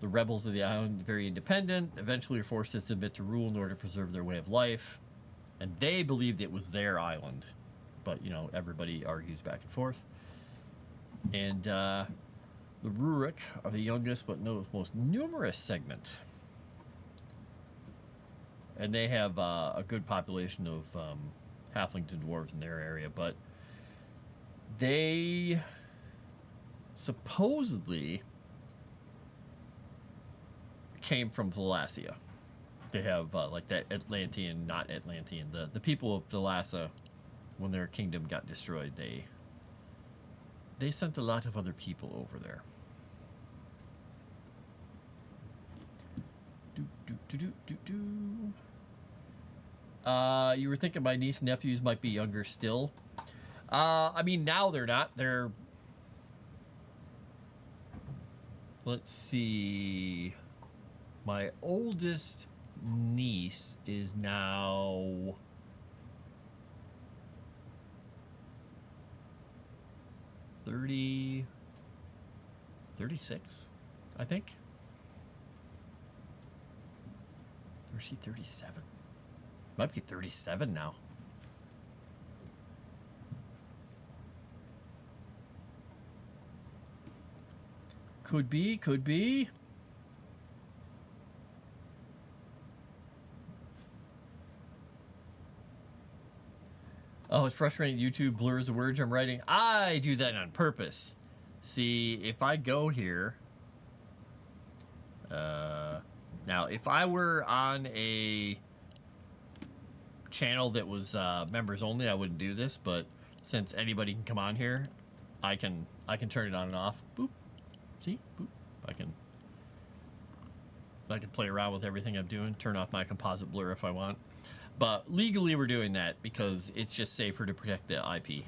the rebels of the island, very independent, eventually were forced to submit to rule in order to preserve their way of life. And they believed it was their island. But, you know, everybody argues back and forth. And the Rurik are the youngest but most numerous segment and they have a good population of halflings and dwarves in their area, but they supposedly came from Thalassia. They have like that Atlantean, not Atlantean, the people of Thalassa, when their kingdom got destroyed, they sent a lot of other people over there. You were thinking my niece and nephews might be younger still. I mean, now they're not. They're... Let's see. My oldest niece is now 36, I think. Or is she 37? Might be 37 now. Could be, could be. Oh, it's frustrating. YouTube blurs the words I'm writing. I do that on purpose. See, if I go here... now, if I were on a channel that was members only, I wouldn't do this. But since anybody can come on here, I can turn it on and off. Boop. See? Boop. I can play around with everything I'm doing. Turn off my composite blur if I want. But legally we're doing that because it's just safer to protect the IP.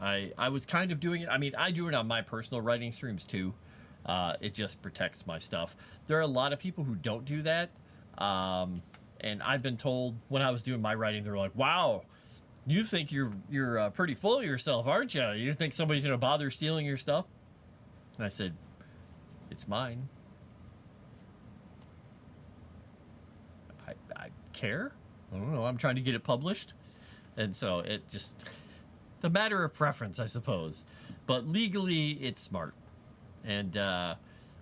I was kind of doing it. I mean, I do it on my personal writing streams too. It just protects my stuff. There are a lot of people who don't do that. And I've been told when I was doing my writing, they're like, wow, you think you're pretty full of yourself, aren't you? You think somebody's going to bother stealing your stuff? And I said, it's mine. I care. I don't know. I'm trying to get it published. And so it just, the matter of preference, I suppose. But legally, it's smart. And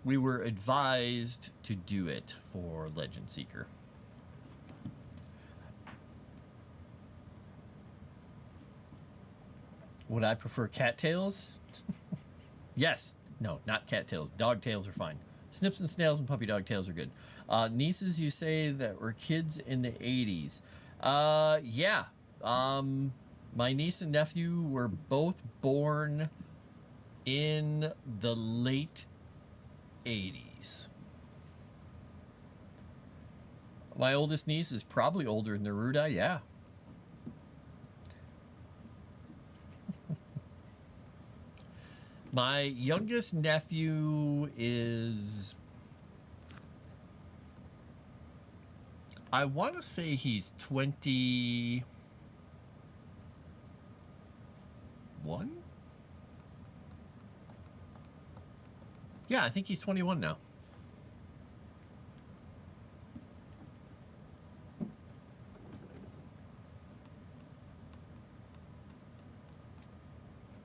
we were advised to do it for Legend Seeker. Would I prefer cattails? Yes. No, not cattails. Dog tails are fine. Snips and snails and puppy dog tails are good. Nieces, you say that were kids in the 80s. Yeah. My niece and nephew were both born in the late 80s. My oldest niece is probably older than Erudi, yeah. My youngest nephew is... I want to say he's 21? Yeah, I think he's 21 now.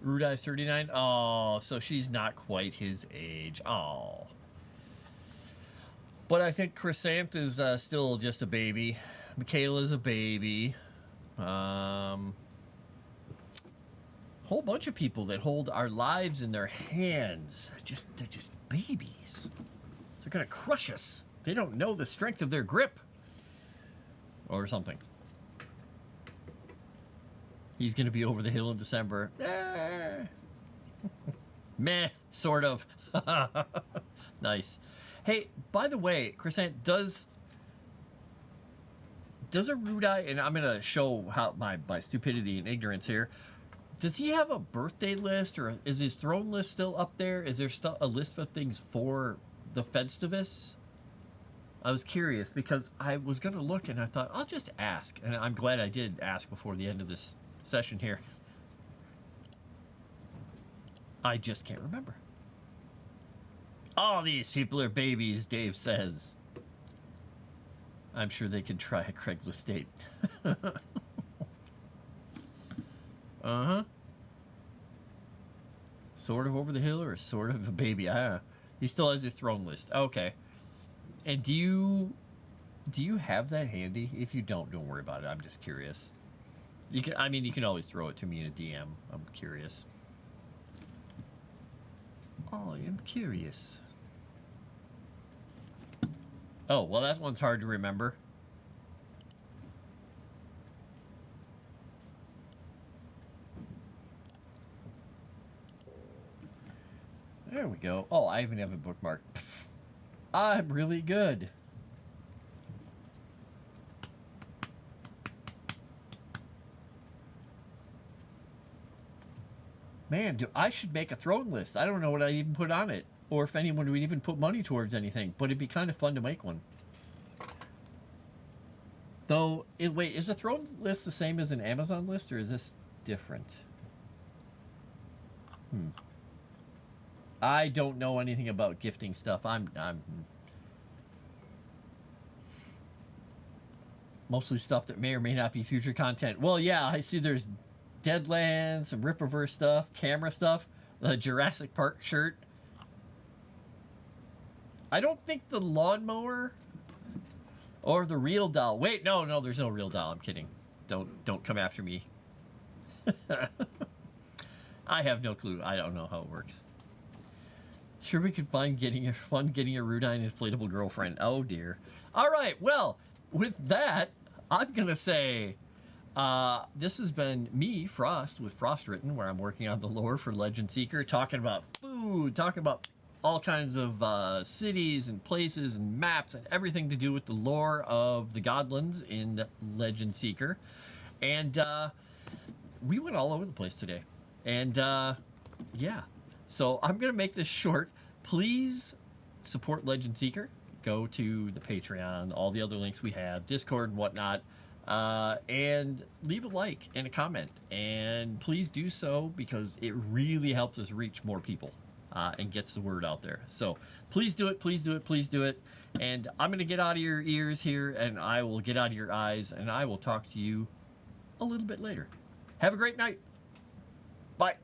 Rudi's 39. Oh, so she's not quite his age. Oh. But I think Chrysant is still just a baby. Michaela's a baby. Whole bunch of people that hold our lives in their hands. They're just babies. They're gonna crush us. They don't know the strength of their grip. Or something. He's going to be over the hill in December. Meh, sort of. Nice. Hey, by the way, Chrysant, does Erudi, and I'm going to show how my stupidity and ignorance here, does he have a birthday list, or is his throne list still up there? Is there still a list of things for the Festivus? I was curious because I was going to look and I thought, I'll just ask. And I'm glad I did ask before the end of this session here. I just can't remember. All these people are babies, Dave says. I'm sure they could try a Craigslist date. Uh-huh. Sort of over the hill or sort of a baby? I don't know. He still has his throne list. Okay. And do you have that handy? If you don't worry about it. I'm just curious. You can always throw it to me in a DM. I'm curious. I am curious. Oh, well, that one's hard to remember. There we go. Oh, I even have a bookmark. I'm really good. Man, I should make a throne list. I don't know what I'd even put on it, or if anyone would even put money towards anything, but it'd be kind of fun to make one. Though, wait, is a throne list the same as an Amazon list, or is this different? I don't know anything about gifting stuff. I'm mostly stuff that may or may not be future content. Well, yeah, I see there's Deadlands, some Rippaverse stuff, camera stuff, the Jurassic Park shirt. I don't think the lawnmower or the real doll. Wait, no, there's no real doll. I'm kidding. Don't come after me. I have no clue. I don't know how it works. Sure, we could find getting a Erudi inflatable girlfriend. Oh dear. All right. Well, with that, I'm gonna say this has been me, Frost, with Frost Written, where I'm working on the lore for Legend Seeker, talking about food, talking about all kinds of cities and places and maps and everything to do with the lore of the Godlands in Legend Seeker. And we went all over the place today. And yeah. So I'm going to make this short. Please support Legend Seeker. Go to the Patreon, all the other links we have, Discord and whatnot. And leave a like and a comment. And please do so because it really helps us reach more people and gets the word out there. So please do it, please do it, please do it. And I'm going to get out of your ears here and I will get out of your eyes and I will talk to you a little bit later. Have a great night. Bye.